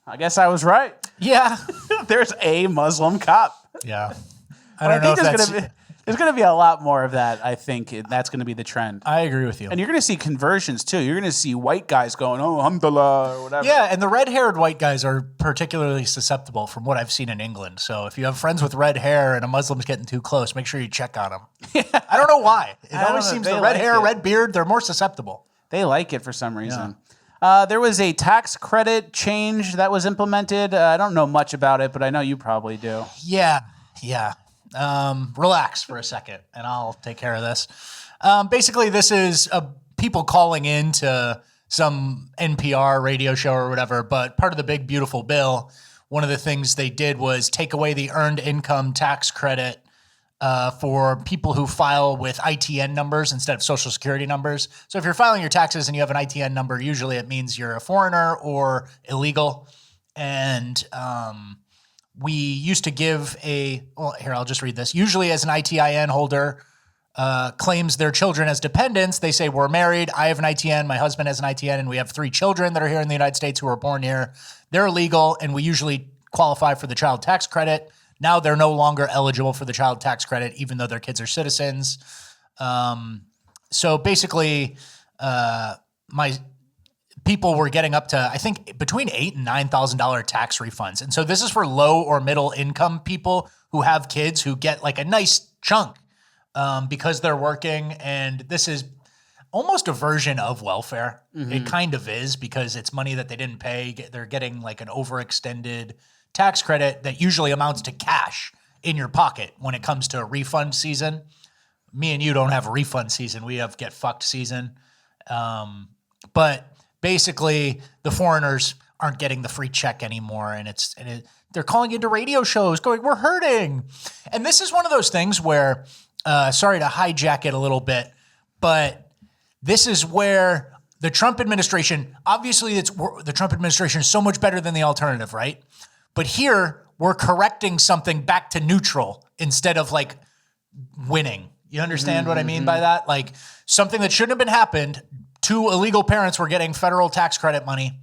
I guess I was right. Yeah. There's a Muslim cop. Yeah. I don't know if that's... There's going to be a lot more of that, I think. That's going to be the trend. I agree with you. And you're going to see conversions, too. You're going to see white guys going, oh, alhamdulillah, or whatever. Yeah, and the red-haired white guys are particularly susceptible from what I've seen in England. So if you have friends with red hair and a Muslim's getting too close, make sure you check on them. I don't know why. It always seems the red hair, red beard, they're more susceptible. They like it for some reason. Yeah. There was a tax credit change that was implemented. I don't know much about it, but I know you probably do. Yeah. Relax for a second, and I'll take care of this. Basically, this is people calling in to some NPR radio show or whatever, but part of the big, beautiful bill, one of the things they did was take away the earned income tax credit for people who file with ITN numbers instead of social security numbers. So if you're filing your taxes and you have an ITN number, usually it means you're a foreigner or illegal. And we used to give here, I'll just read this. Usually as an ITIN holder claims their children as dependents, they say, we're married, I have an ITN, my husband has an ITN, and we have 3 children that are here in the United States who were born here. They're legal, and we usually qualify for the child tax credit. Now they're no longer eligible for the child tax credit, even though their kids are citizens. So basically, my people were getting up to, I think, between $8,000 and $9,000 tax refunds. And so this is for low or middle income people who have kids who get like a nice chunk because they're working. And this is almost a version of welfare. Mm-hmm. It kind of is, because it's money that they didn't pay. They're getting like an overextended tax credit that usually amounts to cash in your pocket when it comes to a refund season. Me and you don't have a refund season. We have get fucked season. But basically the foreigners aren't getting the free check anymore. And they're calling into radio shows going, we're hurting. And this is one of those things where, sorry to hijack it a little bit, but this is where the Trump administration, obviously the Trump administration is so much better than the alternative, right? But here we're correcting something back to neutral instead of like winning. You understand what I mean by that? Like something that shouldn't have been happened. 2 illegal parents were getting federal tax credit money.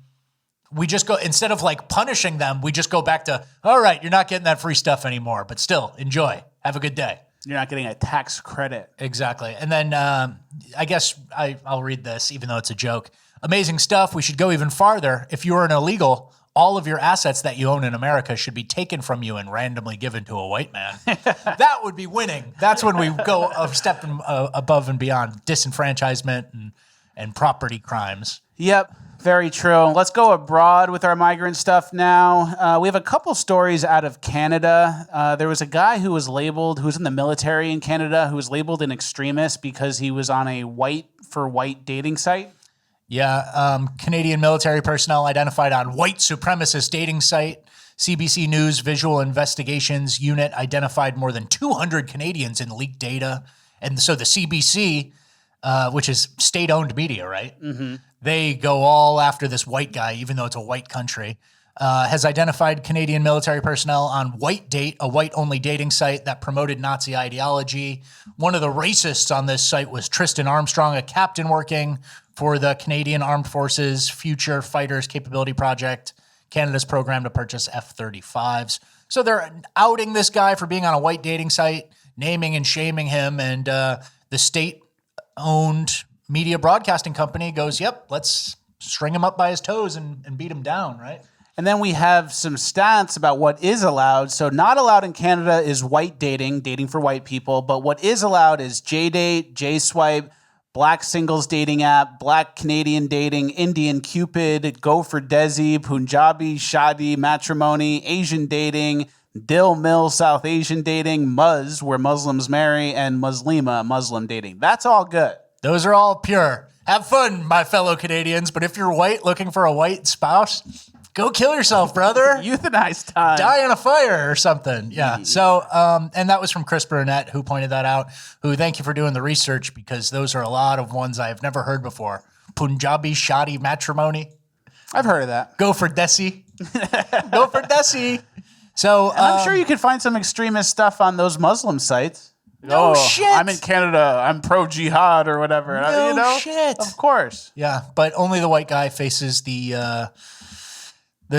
We just go, instead of like punishing them, we just go back to, all right, you're not getting that free stuff anymore, but still enjoy. Have a good day. You're not getting a tax credit. Exactly. And then I guess I'll read this, even though it's a joke. Amazing stuff. We should go even farther. If you are an illegal, all of your assets that you own in America should be taken from you and randomly given to a white man. That would be winning. That's when we go a step above and beyond disenfranchisement and property crimes. Yep, very true. Let's go abroad with our migrant stuff now. We have a couple stories out of Canada. There was a guy who was in the military in Canada, who was labeled an extremist because he was on a white for white dating site. Yeah, Canadian military personnel identified on white supremacist dating site. CBC News Visual Investigations Unit identified more than 200 Canadians in leaked data. And so the CBC, which is state-owned media, right? Mm-hmm. They go all after this white guy, even though it's a white country, has identified Canadian military personnel on White Date, a white-only dating site that promoted Nazi ideology. One of the racists on this site was Tristan Armstrong, a captain working for the Canadian Armed Forces Future Fighters Capability Project, Canada's program to purchase F-35s. So they're outing this guy for being on a white dating site, naming and shaming him, and the state-owned media broadcasting company goes, yep, let's string him up by his toes and beat him down, right? And then we have some stats about what is allowed. So not allowed in Canada is white dating for white people, but what is allowed is JDate, JSwipe, Black Singles Dating App, Black Canadian Dating, Indian Cupid, Go for Desi, Punjabi Shadi Matrimony, Asian Dating, Dil Mill South Asian Dating, Muzz, where Muslims marry, and Muslima, Muslim dating. That's all good. Those are all pure. Have fun, my fellow Canadians, but if you're white looking for a white spouse, go kill yourself, brother. Euthanize time. Die in a fire or something. Yeah. So, and that was from Chris Burnett, who pointed that out, who thank you for doing the research, because those are a lot of ones I've never heard before. Punjabi Shadi Matrimony. I've heard of that. Go for Desi. Go for Desi. So and I'm sure you could find some extremist stuff on those Muslim sites. No shit. I'm in Canada. I'm pro-jihad or whatever. No shit. Of course. Yeah, but only the white guy faces the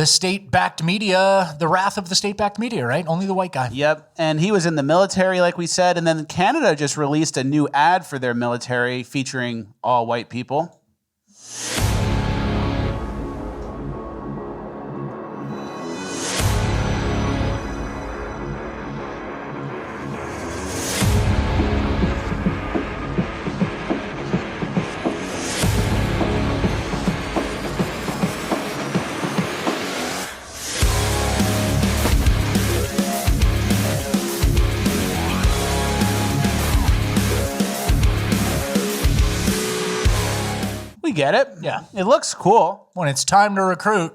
state-backed media, the wrath of the state-backed media, right? Only the white guy. Yep. And he was in the military, like we said. And then Canada just released a new ad for their military featuring all white people. Get it? Yeah. It looks cool. When it's time to recruit,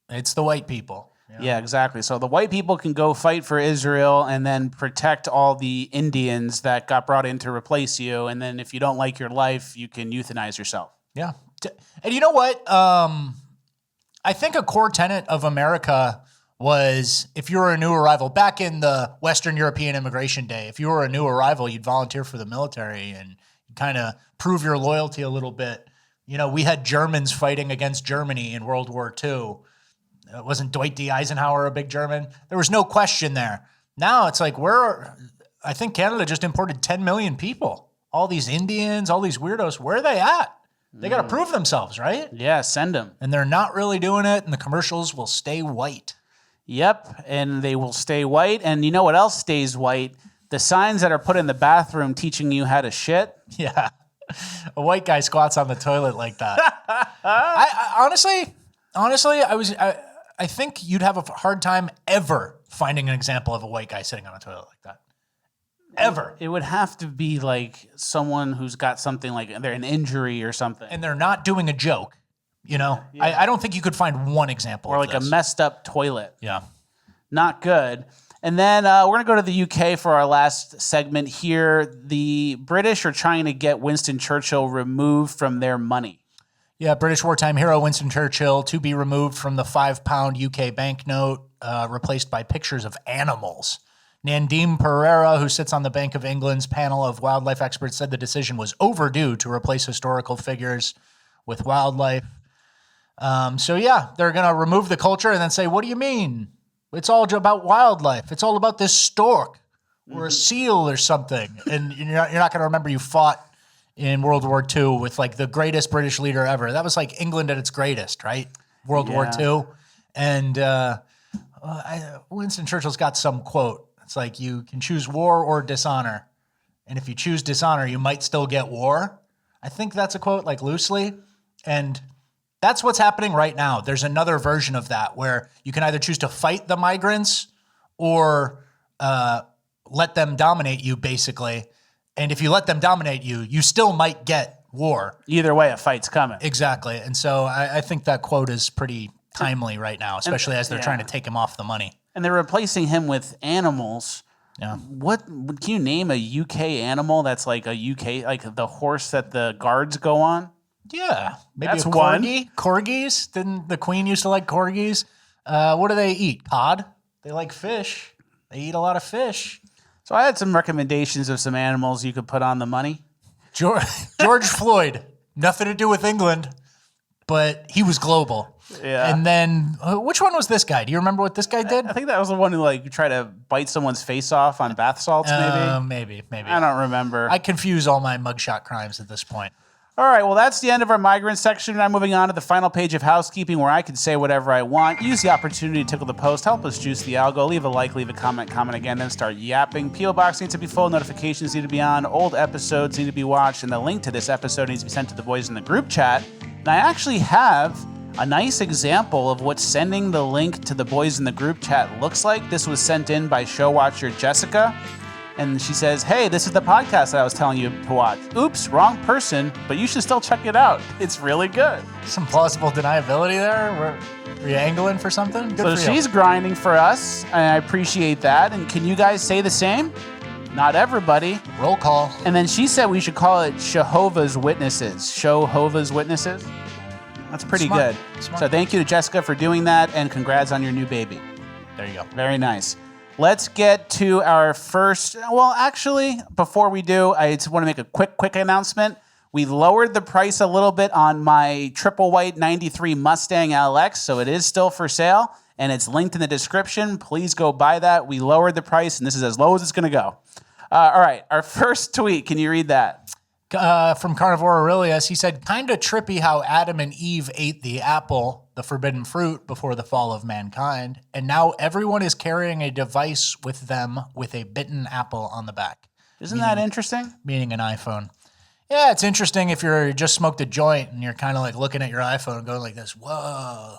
it's the white people. Yeah, exactly. So the white people can go fight for Israel and then protect all the Indians that got brought in to replace you. And then if you don't like your life, you can euthanize yourself. Yeah. And you know what? I think a core tenet of America was if you were a new arrival, back in the Western European immigration day, if you were a new arrival, you'd volunteer for the military and kind of prove your loyalty a little bit. You know, we had Germans fighting against Germany in World War II. Wasn't Dwight D. Eisenhower a big German? There was no question there. Now it's like I think Canada just imported 10 million people. All these Indians, all these weirdos, where are they at? They got to prove themselves, right? Yeah, send them. And they're not really doing it, and the commercials will stay white. Yep, and they will stay white. And you know what else stays white? The signs that are put in the bathroom teaching you how to shit. Yeah. A white guy squats on the toilet like that. I honestly, I think you'd have a hard time ever finding an example of a white guy sitting on a toilet like that. Ever. It would have to be like someone who's got something like they're an injury or something. And they're not doing a joke. You know, I don't think you could find one example or of like this. a messed up toilet. Yeah. Not good. And then we're going to go to the UK for our last segment here. The British are trying to get Winston Churchill removed from their money. Yeah, British wartime hero Winston Churchill to be removed from the £5 UK banknote, replaced by pictures of animals. Nandim Pereira, who sits on the Bank of England's panel of wildlife experts, said the decision was overdue to replace historical figures with wildlife. So yeah, they're going to remove the culture and then say, what do you mean? It's all about wildlife. It's all about this stork or a seal or something. And you're not going to remember you fought in World War II with like the greatest British leader ever. That was like England at its greatest, right? World War II. And Winston Churchill's got some quote. It's like, you can choose war or dishonor. And if you choose dishonor, you might still get war. I think that's a quote, like loosely. And that's what's happening right now. There's another version of that where you can either choose to fight the migrants or let them dominate you, basically. And if you let them dominate you, you still might get war. Either way, a fight's coming. Exactly. And so I think that quote is pretty timely right now, especially as they're trying to take him off the money. And they're replacing him with animals. Yeah. What can you name a UK animal that's like a UK, like the horse that the guards go on? Yeah, maybe That's a corgi. Corgis? Didn't the Queen used to like corgis? What do they eat? Cod? They like fish. They eat a lot of fish. So I had some recommendations of some animals you could put on the money. George Floyd, nothing to do with England, but he was global. Yeah. And then, which one was this guy? Do you remember what this guy did? I think that was the one who like tried to bite someone's face off on bath salts, maybe. Maybe. I don't remember. I confuse all my mugshot crimes at this point. All right, well, that's the end of our migrant section. Now moving on to the final page of housekeeping where I can say whatever I want. Use the opportunity to tickle the post. Help us juice the algo. Leave a like, leave a comment again, then start yapping. P.O. Box needs to be full. Notifications need to be on. Old episodes need to be watched. And the link to this episode needs to be sent to the boys in the group chat. And I actually have a nice example of what sending the link to the boys in the group chat looks like. This was sent in by show watcher Jessica. And she says, hey, this is the podcast that I was telling you to watch. Oops, wrong person, but you should still check it out. It's really good. Some plausible deniability there? Were you angling for something? Good so for she's you. grinding for us, and I appreciate that. And can you guys say the same? Not everybody. Roll call. And then she said we should call it Jehovah's Witnesses. Jehovah's Witnesses. That's pretty Smart. good. Smart. So thank you to Jessica for doing that, and congrats on your new baby. There you go. Very nice. Let's get to our first. Well, actually, before we do, I just want to make a quick announcement. We lowered the price a little bit on my triple white 93 Mustang LX, so it is still for sale, and it's linked in the description. Please go buy that. We lowered the price, and this is as low as it's going to go. All right, our first tweet. Can you read that? From Carnivore Aurelius, he said, kinda trippy how Adam and Eve ate the apple, the forbidden fruit, before the fall of mankind, and now everyone is carrying a device with them with a bitten apple on the back. Isn't that interesting? Meaning an iPhone. Yeah, it's interesting if you're just smoked a joint and you're kind of like looking at your iPhone and going like this, whoa.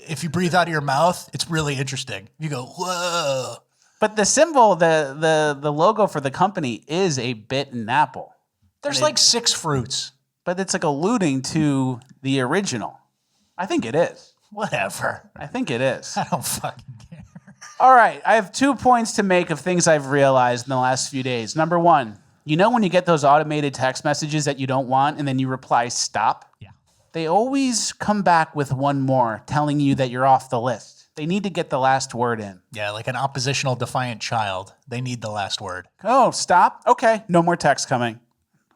If you breathe out of your mouth, it's really interesting. You go, whoa. But the symbol, the logo for the company is a bitten apple. There's like 6 fruits. But it's like alluding to the original. I think it is. Whatever. I think it is. I don't fucking care. All right. I have 2 points to make of things I've realized in the last few days. Number one, you know when you get those automated text messages that you don't want and then you reply stop? Yeah. They always come back with one more telling you that you're off the list. They need to get the last word in. Yeah, like an oppositional defiant child. They need the last word. Oh, stop? Okay, no more text coming.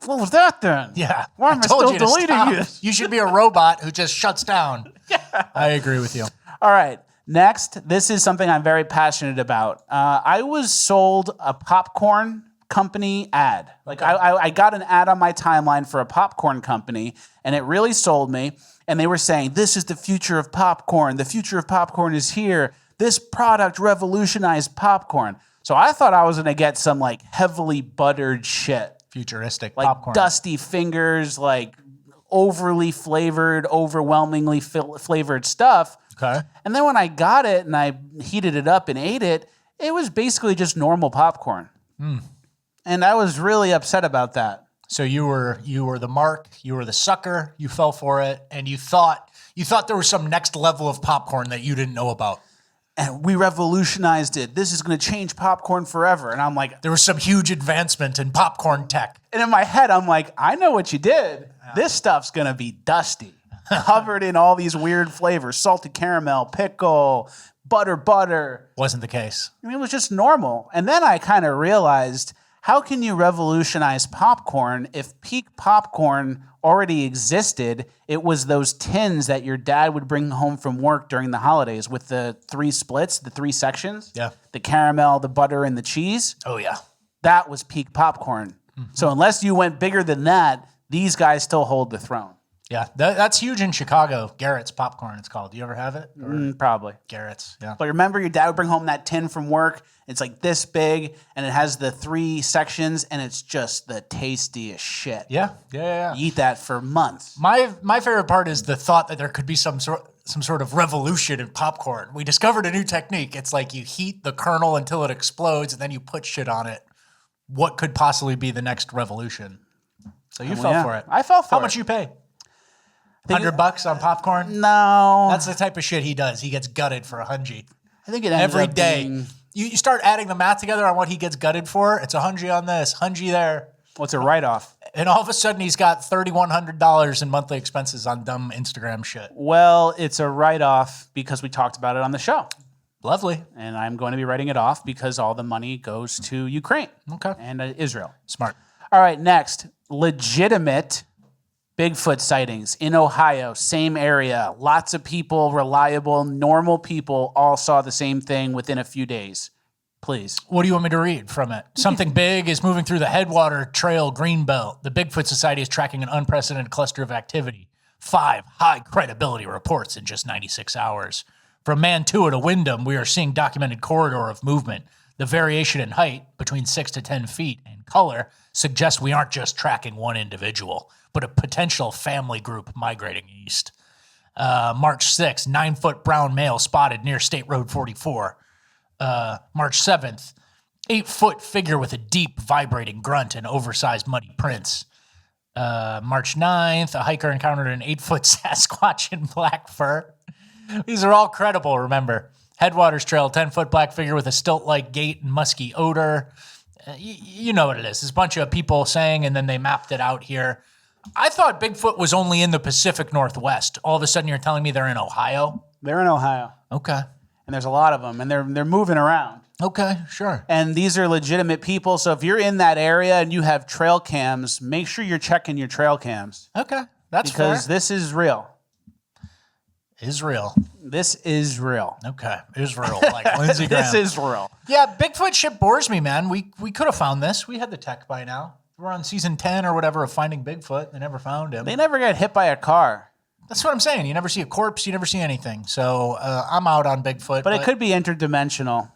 What was that then? Yeah. Why am I still deleting you? You should be a robot who just shuts down. Yeah. I agree with you. All right. Next, this is something I'm very passionate about. I was sold a popcorn company ad. Like I got an ad on my timeline for a popcorn company, and it really sold me. And they were saying, this is the future of popcorn. The future of popcorn is here. This product revolutionized popcorn. So I thought I was going to get some like heavily buttered shit. Futuristic like popcorn. Dusty fingers, like overly flavored, overwhelmingly flavored stuff. Okay. And then when I got it and I heated it up and ate it, it was basically just normal popcorn. Mm. And I was really upset about that. So you were the mark, you were the sucker, you fell for it, and you thought there was some next level of popcorn that you didn't know about. And we revolutionized it. This is going to change popcorn forever. And I'm like, there was some huge advancement in popcorn tech. And in my head, I'm like, I know what you did. Yeah. This stuff's going to be dusty, covered in all these weird flavors, salted caramel, pickle, butter. Wasn't the case. I mean, it was just normal. And then I kind of realized, how can you revolutionize popcorn if peak popcorn already existed? It was those tins that your dad would bring home from work during the holidays with the 3 splits, the 3 sections. Yeah. The caramel, the butter, and the cheese. Oh, yeah. That was peak popcorn. Mm-hmm. So unless you went bigger than that, these guys still hold the throne. Yeah, that's huge in Chicago. Garrett's popcorn, it's called. Do you ever have it? Probably. Garrett's, yeah. But remember, your dad would bring home that tin from work. It's like this big, and it has the 3 sections, and it's just the tastiest shit. Yeah. You eat that for months. My favorite part is the thought that there could be some sort of revolution in popcorn. We discovered a new technique. It's like you heat the kernel until it explodes, and then you put shit on it. What could possibly be the next revolution? So you fell for it. I fell for it. How much you pay? $100 on popcorn? No. That's the type of shit he does. He gets gutted for $100. I think it ends every up day. being... You start adding the math together on what he gets gutted for. It's $100 on this, $100 there. What's a write-off? And all of a sudden he's got $3,100 in monthly expenses on dumb Instagram shit. Well, it's a write-off because we talked about it on the show. Lovely. And I'm going to be writing it off because all the money goes to Ukraine. Okay. And Israel. Smart. All right, next. Legitimate Bigfoot sightings in Ohio, same area. Lots of people, reliable, normal people all saw the same thing within a few days. Please. What do you want me to read from it? Something big is moving through the Headwater Trail Greenbelt. The Bigfoot Society is tracking an unprecedented cluster of activity. 5 high credibility reports in just 96 hours. From Mantua to Windham, we are seeing documented corridor of movement. The variation in height, between 6 to 10 feet, and color suggests we aren't just tracking one individual, but a potential family group migrating east. March 6th, 9-foot brown male spotted near State Road 44. March 7th, 8-foot figure with a deep vibrating grunt and oversized muddy prints. March 9th, a hiker encountered an 8-foot Sasquatch in black fur. These are all credible, remember. Headwaters Trail, 10-foot black figure with a stilt-like gait and musky odor. You know what it is. There's a bunch of people saying, and then they mapped it out here. I thought Bigfoot was only in the Pacific Northwest. All of a sudden, you're telling me they're in Ohio? They're in Ohio. Okay. And there's a lot of them, and they're moving around. Okay, sure. And these are legitimate people. So if you're in that area and you have trail cams, make sure you're checking your trail cams. Okay, that's fair. Because this is real. Israel. This is real. Okay, Israel, like Lindsey Graham. This is real. Yeah, Bigfoot shit bores me, man. We could have found this. We had the tech by now. We're on season 10 or whatever of Finding Bigfoot. They never found him. They never got hit by a car. That's what I'm saying. You never see a corpse. You never see anything. So I'm out on Bigfoot. But it could be interdimensional.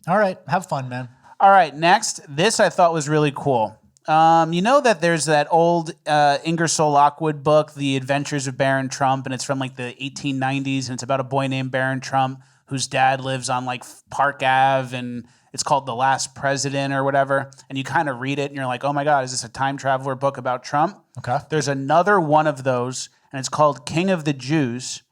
All right. Have fun, man. All right. Next. This I thought was really cool. You know that there's that old Ingersoll Lockwood book, The Adventures of Baron Trump, and it's from like the 1890s, and it's about a boy named Baron Trump whose dad lives on like Park Ave, and it's called The Last President or whatever. And you kind of read it, and you're like, oh my God, is this a time traveler book about Trump? Okay. There's another one of those, and it's called King of the Jews.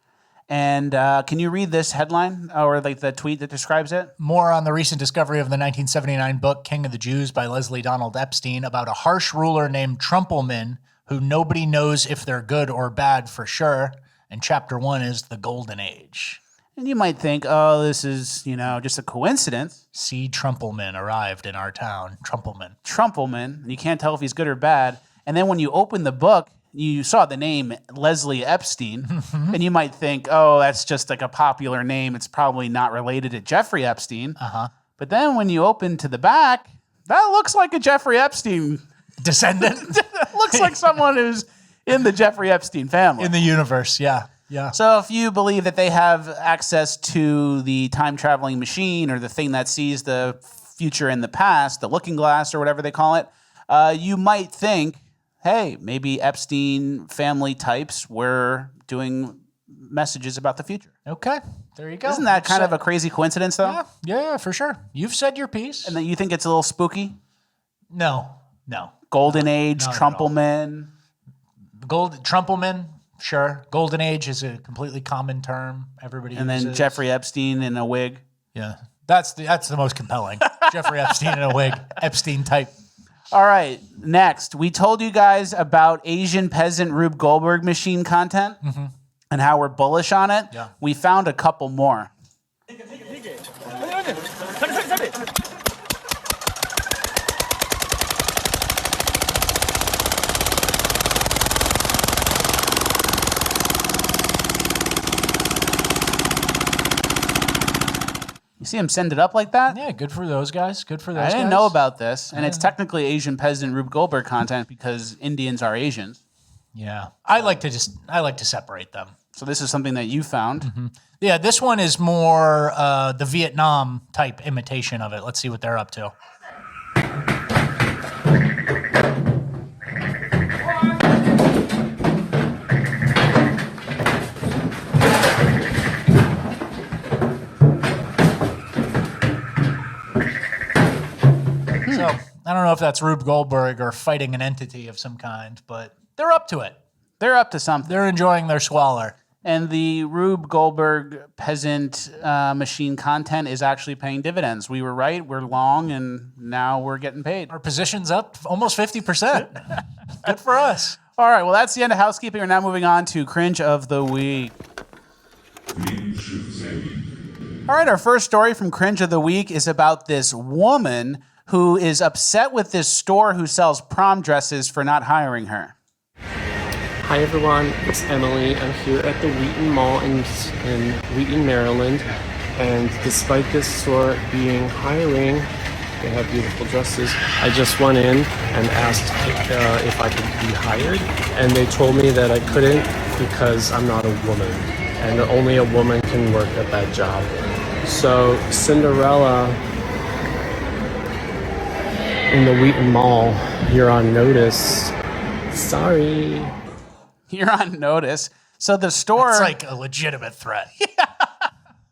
And can you read this headline or like the tweet that describes it? More on the recent discovery of the 1979 book King of the Jews by Leslie Donald Epstein about a harsh ruler named Trumpelman who nobody knows if they're good or bad for sure. And chapter 1 is the Golden Age. And you might think, oh, this is, just a coincidence. C. Trumpelman arrived in our town. Trumpelman. And you can't tell if he's good or bad. And then when you open the book, you saw the name Leslie Epstein, and you might think, oh, that's just like a popular name. It's probably not related to Jeffrey Epstein. But then when you open to the back, that looks like a Jeffrey Epstein descendant. Looks like someone who's in the Jeffrey Epstein family. In the universe, yeah. Yeah. So if you believe that they have access to the time-traveling machine or the thing that sees the future in the past, the looking glass or whatever they call it, you might think, hey, maybe Epstein family types were doing messages about the future. Okay, there you go. Isn't that kind of a crazy coincidence, though? Yeah, for sure. You've said your piece. And then you think it's a little spooky? No. Golden Age, Trumpelman. Trumpelman, sure. Golden Age is a completely common term. Everybody and uses. Then Jeffrey Epstein in a wig. Yeah, that's the most compelling. Jeffrey Epstein in a wig. Epstein type. All right, next. We told you guys about Asian peasant Rube Goldberg machine content and how we're bullish on it. Yeah. We found a couple more. You see him send it up like that? Yeah, good for those guys. Good for those I guys. didn't know about this. And it's technically Asian peasant Rube Goldberg content because Indians are Asians. Yeah. I like to separate them. So this is something that you found. Yeah, this one is more the Vietnam type imitation of it. Let's see what they're up to. So I don't know if that's Rube Goldberg or fighting an entity of some kind, but they're up to it. They're up to something. They're enjoying their squalor. And the Rube Goldberg peasant machine content is actually paying dividends. We were right. We're long, and now we're getting paid. Our position's up almost 50%. Good for us. All right. Well, that's the end of housekeeping. We're now moving on to Cringe of the Week. All right. Our first story from Cringe of the Week is about this woman who is upset with this store who sells prom dresses for not hiring her. Hi everyone, it's Emily. I'm here at the Wheaton Mall in Wheaton, Maryland. And despite this store being hiring, they have beautiful dresses. I just went in and asked if I could be hired. And they told me that I couldn't because I'm not a woman. And only a woman can work at that job. So Cinderella in the Wheaton Mall, you're on notice. Sorry. You're on notice. So the store... It's like a legitimate threat.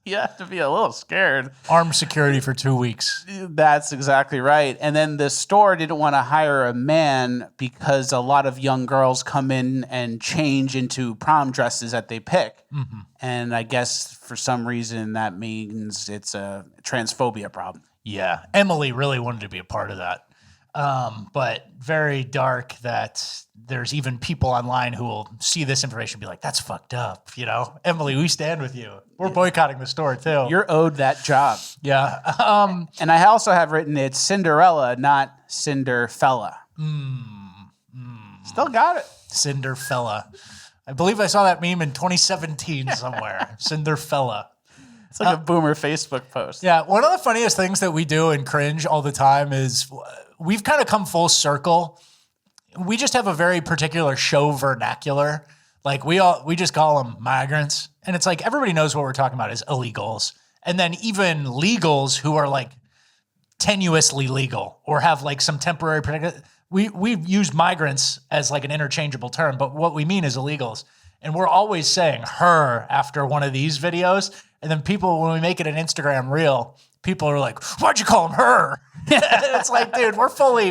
You have to be a little scared. Armed security for 2 weeks. That's exactly right. And then the store didn't want to hire a man because a lot of young girls come in and change into prom dresses that they pick. Mm-hmm. And I guess for some reason that means it's a transphobia problem. Yeah. Emily really wanted to be a part of that. But very dark that there's even people online who will see this information and be like, that's fucked up, you know? Emily, we stand with you. We're boycotting the store too. You're owed that job. Yeah. And I also have written it's Cinderella, not Cinderfella. Still got it. Cinderfella. I believe I saw that meme in 2017 somewhere. Cinderfella. It's like a boomer Facebook post. Yeah. One of the funniest things that we do in Cringe all the time is we've kind of come full circle. We just have a very particular show vernacular. Like we just call them migrants. And it's like everybody knows what we're talking about is illegals. And then even legals who are like tenuously legal or have like some temporary we've used migrants as like an interchangeable term, but what we mean is illegals. And we're always saying her after one of these videos. And then people, when we make it an Instagram reel, people are like, why'd you call him her? It's like, dude,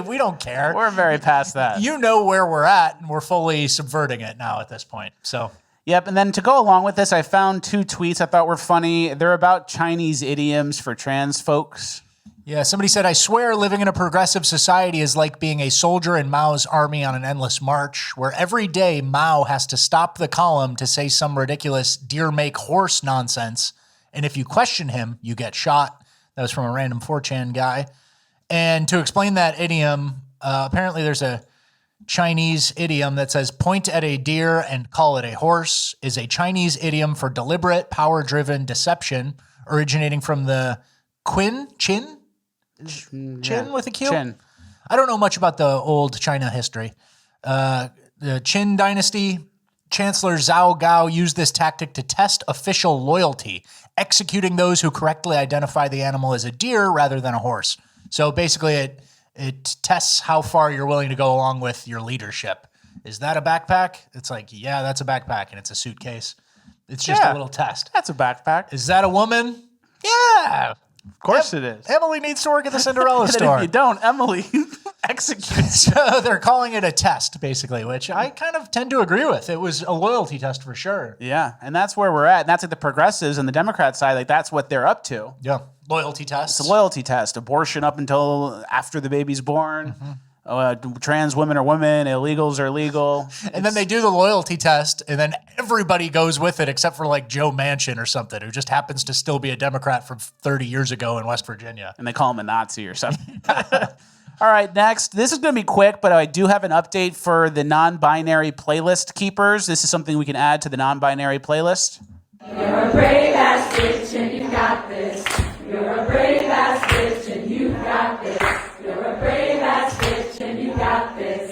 we don't care. We're very past that. You know where we're at, and we're fully subverting it now at this point. So, Yep, and then to go along with this, I found 2 tweets I thought were funny. They're about Chinese idioms for trans folks. Yeah, somebody said, I swear living in a progressive society is like being a soldier in Mao's army on an endless march, where every day Mao has to stop the column to say some ridiculous deer make horse nonsense, and if you question him, you get shot. That was from a random 4chan guy. And to explain that idiom, apparently there's a Chinese idiom that says point at a deer and call it a horse is a Chinese idiom for deliberate, power-driven deception originating from the Qin with a Q? Qin. I don't know much about the old China history. The Qin dynasty, Chancellor Zhao Gao used this tactic to test official loyalty, executing those who correctly identify the animal as a deer rather than a horse. So basically it tests how far you're willing to go along with your leadership. Is that a backpack? It's like, yeah, that's a backpack, and it's a suitcase. It's just a little test. That's a backpack. Is that a woman? Yeah. Of course it is. Emily needs to work at the Cinderella store. If you don't, Emily executes. So they're calling it a test, basically, which I kind of tend to agree with. It was a loyalty test for sure. Yeah, and that's where we're at. And that's like the progressives and the Democrat side, like that's what they're up to. Yeah, loyalty test. It's a loyalty test. Abortion up until after the baby's born. Trans women are women. Illegals are legal. And then they do the loyalty test, and then everybody goes with it except for like Joe Manchin or something, who just happens to still be a Democrat from 30 years ago in West Virginia. And they call him a Nazi or something. All right, next. This is going to be quick, but I do have an update for the non-binary playlist keepers. This is something we can add to the non-binary playlist. You're a brave ass bitch and you got this. You're a brave ass bitch and you got this. You're a brave ass bitch and you got this.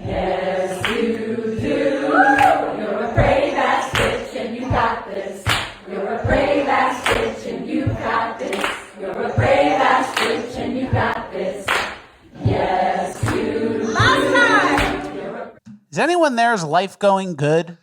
Yes, you do. You're a brave ass bitch and you got this. You're a brave ass bitch and you got this. You're a brave ass bitch and you got this. Yes, you do. Is anyone there's life going good?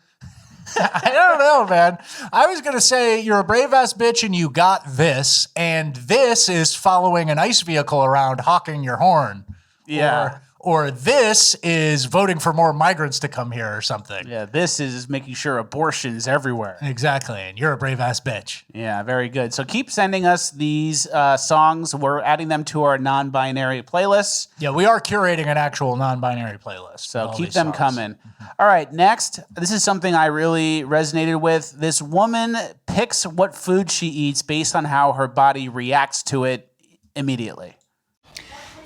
I don't know, man. I was going to say you're a brave ass bitch and you got this, and this is following an ICE vehicle around hawking your horn. Yeah. Or this is voting for more migrants to come here or something. Yeah, this is making sure abortion is everywhere. Exactly, and you're a brave ass bitch. Yeah, very good. So keep sending us these songs. We're adding them to our non-binary playlists. Yeah, we are curating an actual non-binary playlist. So keep them coming. All right, next. This is something I really resonated with. This woman picks what food she eats based on how her body reacts to it immediately.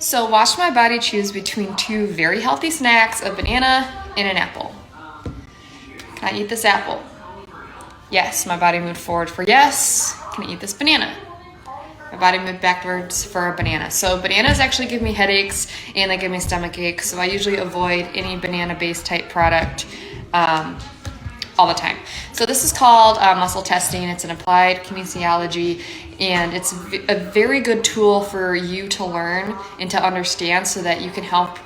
So watch my body choose between 2 very healthy snacks, a banana and an apple. Can I eat this apple? Yes, my body moved forward for yes. Can I eat this banana? My body moved backwards for a banana. So bananas actually give me headaches and they give me stomach aches. So I usually avoid any banana-based type product all the time. So this is called muscle testing. It's an applied kinesiology, and it's a very good tool for you to learn and to understand so that you can help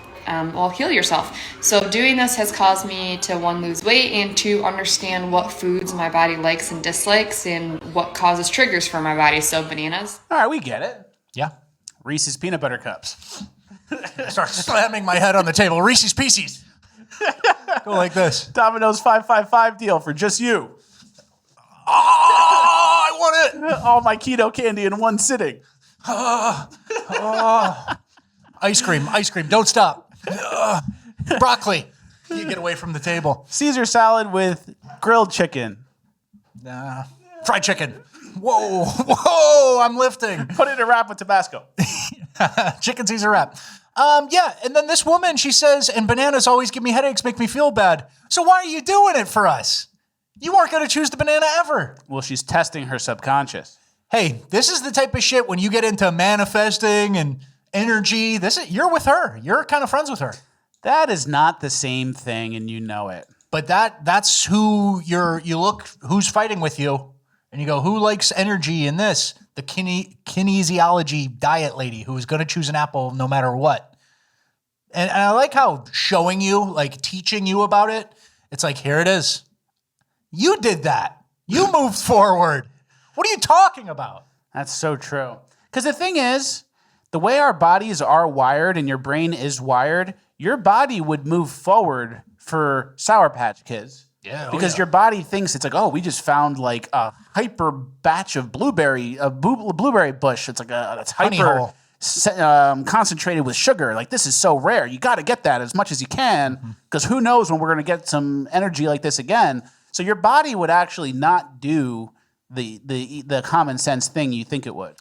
heal yourself. So doing this has caused me to 1, lose weight, and 2, understand what foods my body likes and dislikes and what causes triggers for my body. So bananas. All right, we get it. Yeah. Reese's Peanut Butter Cups. Start slamming my head on the table. Reese's Pieces. Go like this. Domino's 555 deal for just you. Oh, I want it. All my keto candy in one sitting. Ice cream. Don't stop. Broccoli. You get away from the table. Caesar salad with grilled chicken. Nah. Fried chicken. Whoa, I'm lifting. Put it in a wrap with Tabasco. Chicken Caesar wrap. Yeah, and then this woman, she says, and bananas always give me headaches, make me feel bad. So why are you doing it for us? You weren't going to choose the banana ever. Well, she's testing her subconscious. Hey, this is the type of shit when you get into manifesting and energy. You're with her. You're kind of friends with her. That is not the same thing, and you know it. But that's who you look, who's fighting with you, and you go, who likes energy in this? The kinesiology diet lady who is going to choose an apple no matter what. And I like how showing you, like teaching you about it, it's like, here it is. You did that. You moved forward. What are you talking about? That's so true. Because the thing is, the way our bodies are wired and your brain is wired, your body would move forward for Sour Patch Kids. Yeah. Because your body thinks it's like, oh, we just found like a hyper batch of blueberry bush. It's like it's Honey hyper hole. concentrated with sugar. Like, this is so rare. You got to get that as much as you can, because who knows when we're going to get some energy like this again. So your body would actually not do the common sense thing you think it would.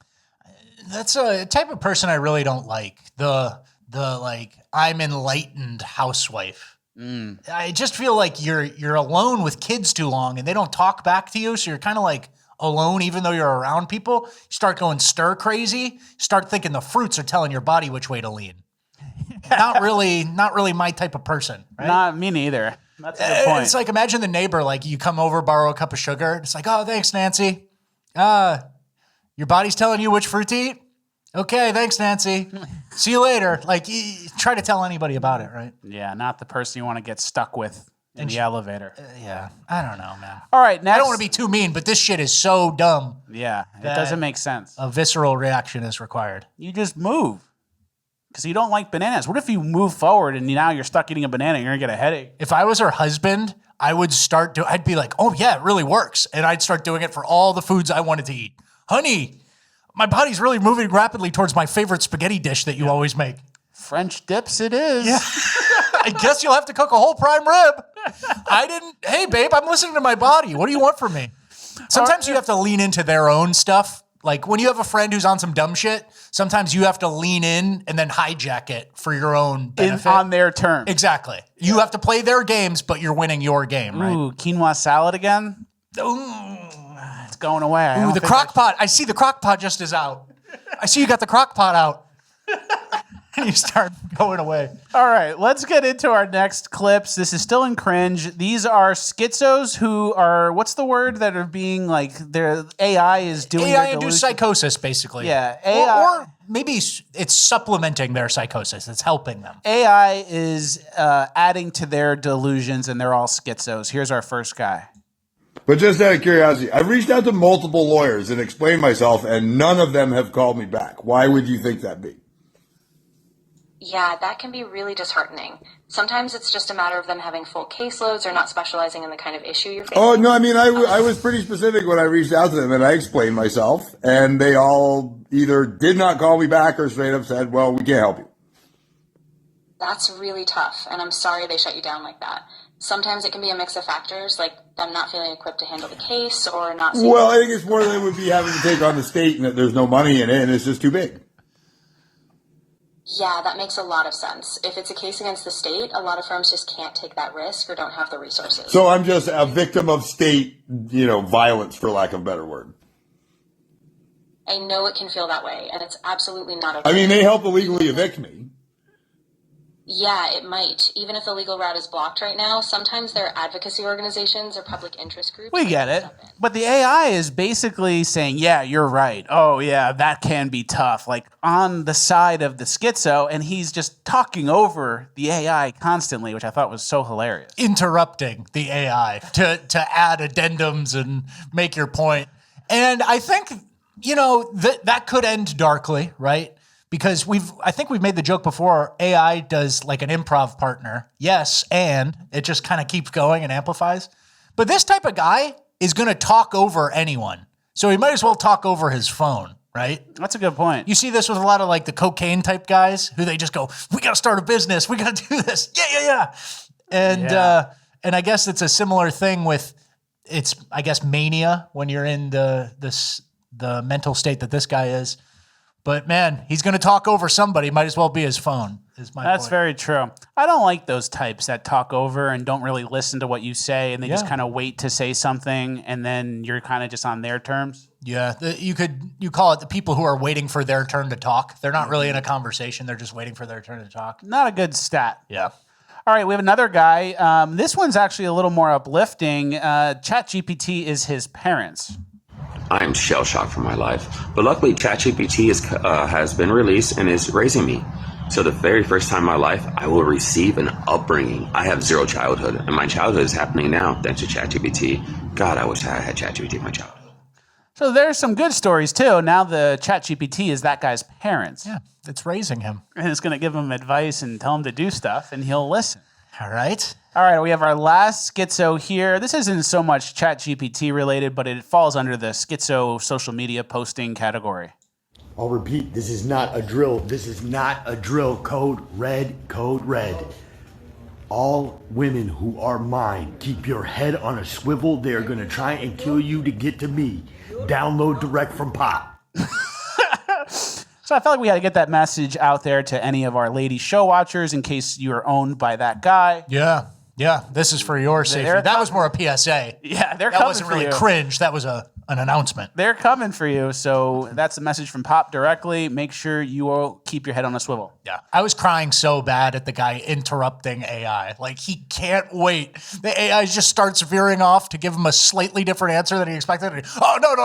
That's a type of person I really don't like. The like, I'm enlightened housewife. I just feel like you're alone with kids too long and they don't talk back to you. So you're kind of like alone, even though you're around people. You start going stir crazy, start thinking the fruits are telling your body which way to lean. Not really my type of person. Right? Not me neither. That's a good point. It's like, imagine the neighbor, like you come over, borrow a cup of sugar. It's like, oh, thanks, Nancy. Your body's telling you which fruit to eat? Okay, thanks, Nancy. See you later. Like, try to tell anybody about it, right? Yeah, not the person you want to get stuck with in the elevator. Yeah, I don't know, man. All right, next. I don't want to be too mean, but this shit is so dumb. Yeah, it doesn't make sense. A visceral reaction is required. You just move because you don't like bananas. What if you move forward and now you're stuck eating a banana and you're going to get a headache? If I was her husband, I would I'd be like, oh, yeah, it really works. And I'd start doing it for all the foods I wanted to eat. Honey, my body's really moving rapidly towards my favorite spaghetti dish that you always make. French dips it is. Yeah. I guess you'll have to cook a whole prime rib. Hey, babe, I'm listening to my body. What do you want from me? Sometimes you have to lean into their own stuff. Like when you have a friend who's on some dumb shit, sometimes you have to lean in and then hijack it for your own benefit. On their terms. Exactly. You have to play their games, but you're winning your game, right? Ooh, quinoa salad again? Ooh. It's going away. Ooh, the crock pot. I see the crock pot just is out. I see you got the crock pot out. And you start going away. All right, let's get into our next clips. This is still in cringe. These are schizos who are, what's the word that are being like, their AI is doing AI-induced psychosis, basically. Yeah. AI, or maybe it's supplementing their psychosis. It's helping them. AI is adding to their delusions, and they're all schizos. Here's our first guy. But just out of curiosity, I've reached out to multiple lawyers and explained myself, and none of them have called me back. Why would you think that be? Yeah, that can be really disheartening. Sometimes it's just a matter of them having full caseloads or not specializing in the kind of issue you're facing. Oh, no, I mean, I was pretty specific when I reached out to them, and I explained myself, and they all either did not call me back or straight up said, well, we can't help you. That's really tough, and I'm sorry they shut you down like that. Sometimes it can be a mix of factors, like them not feeling equipped to handle the case or not... Well, I think it's more they would be having to take on the state and that there's no money in it, and it's just too big. Yeah, that makes a lot of sense. If it's a case against the state, a lot of firms just can't take that risk or don't have the resources. So I'm just a victim of state, violence, for lack of a better word. I know it can feel that way, and it's absolutely not okay. I mean, they help illegally evict me. Yeah, it might. Even if the legal route is blocked right now, sometimes there are advocacy organizations or public interest groups. We get it. But the AI is basically saying, yeah, you're right. Oh, yeah, that can be tough. Like on the side of the schizo, and he's just talking over the AI constantly, which I thought was so hilarious. Interrupting the AI to add addendums and make your point. And I think, that could end darkly, right? Because I think we've made the joke before, AI does like an improv partner. Yes, and it just kind of keeps going and amplifies. But this type of guy is going to talk over anyone. So he might as well talk over his phone, right? That's a good point. You see this with a lot of like the cocaine type guys who they just go, we got to start a business. We got to do this. Yeah. And I guess it's a similar thing with, mania when you're in the mental state that this guy is. But man, he's going to talk over somebody. Might as well be his phone. That's very true. I don't like those types that talk over and don't really listen to what you say, and they just kind of wait to say something, and then you're kind of just on their terms. Yeah, you call it the people who are waiting for their turn to talk. They're not really in a conversation. They're just waiting for their turn to talk. Not a good stat. Yeah. All right, we have another guy. This one's actually a little more uplifting. ChatGPT is his parents. I am shell-shocked from my life. But luckily, ChatGPT has been released and is raising me. So the very first time in my life, I will receive an upbringing. I have zero childhood, and my childhood is happening now thanks to ChatGPT. God, I wish I had ChatGPT in my childhood. So there's some good stories, too. Now the ChatGPT is that guy's parents. Yeah, it's raising him. And it's going to give him advice and tell him to do stuff, and he'll listen. All right. All right, we have our last schizo here. This isn't so much ChatGPT related, but it falls under the schizo social media posting category. I'll repeat, this is not a drill. This is not a drill. Code red, code red. All women who are mine, keep your head on a swivel. They're going to try and kill you to get to me. Download direct from Pop. So I felt like we had to get that message out there to any of our lady show watchers in case you are owned by that guy. Yeah. This is for your safety. That was more a PSA. Yeah, that wasn't really cringe. That was an announcement. They're coming for you. So that's a message from Pop directly. Make sure you will keep your head on a swivel. Yeah. I was crying so bad at the guy interrupting AI. Like, he can't wait. The AI just starts veering off to give him a slightly different answer than he expected. Oh, no.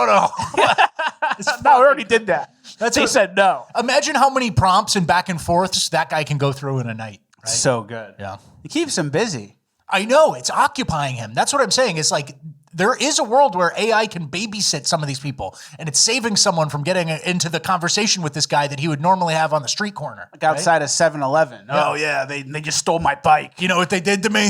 No, we already did that. He said no. Imagine how many prompts and back and forths that guy can go through in a night. Right? So good. Yeah. It keeps him busy. I know. It's occupying him. That's what I'm saying. It's like there is a world where AI can babysit some of these people, and it's saving someone from getting into the conversation with this guy that he would normally have on the street corner. Like outside of 7-Eleven. Yeah. Oh, yeah, they just stole my bike. You know what they did to me?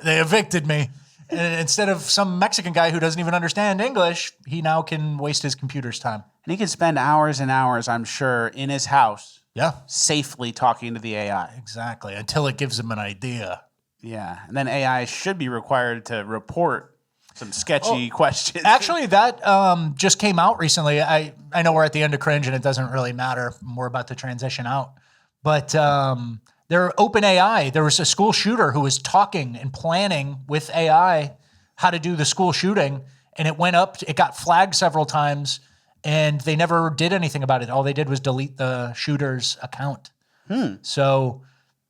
They evicted me. And instead of some Mexican guy who doesn't even understand English, he now can waste his computer's time. And he can spend hours and hours, I'm sure, in his house. Yeah. Safely talking to the AI. Exactly. Until it gives him an idea. Yeah. And then AI should be required to report some sketchy questions. Actually, that just came out recently. I know we're at the end of cringe and it doesn't really matter. We're about to transition out. But their OpenAI, there was a school shooter who was talking and planning with AI how to do the school shooting. And it went up, it got flagged several times, and they never did anything about it. All they did was delete the shooter's account. So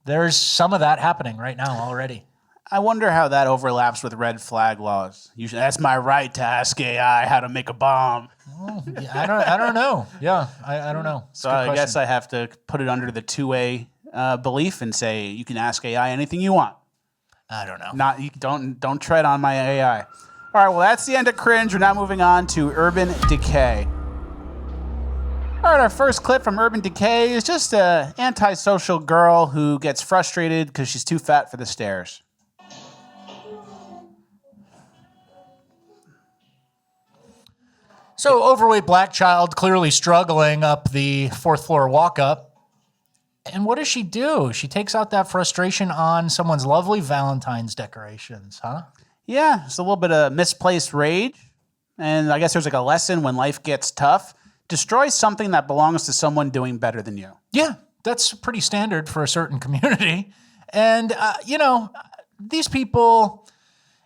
there's some of that happening right now already. I wonder how that overlaps with red flag laws. Usually, that's my right to ask AI how to make a bomb. Oh, yeah, I don't know. Yeah, I don't know. So I guess I have to put it under the two-way belief and say you can ask AI anything you want. I don't know. Don't tread on my AI. All right, well, that's the end of cringe. We're now moving on to Urban Decay. All right, our first clip from Urban Decay is just an antisocial girl who gets frustrated because she's too fat for the stairs. So, overweight black child clearly struggling up the fourth floor walk up. And what does she do? She takes out that frustration on someone's lovely Valentine's decorations, huh? Yeah, it's a little bit of misplaced rage. And I guess there's like a lesson when life gets tough. Destroy something that belongs to someone doing better than you. Yeah, that's pretty standard for a certain community. And, these people,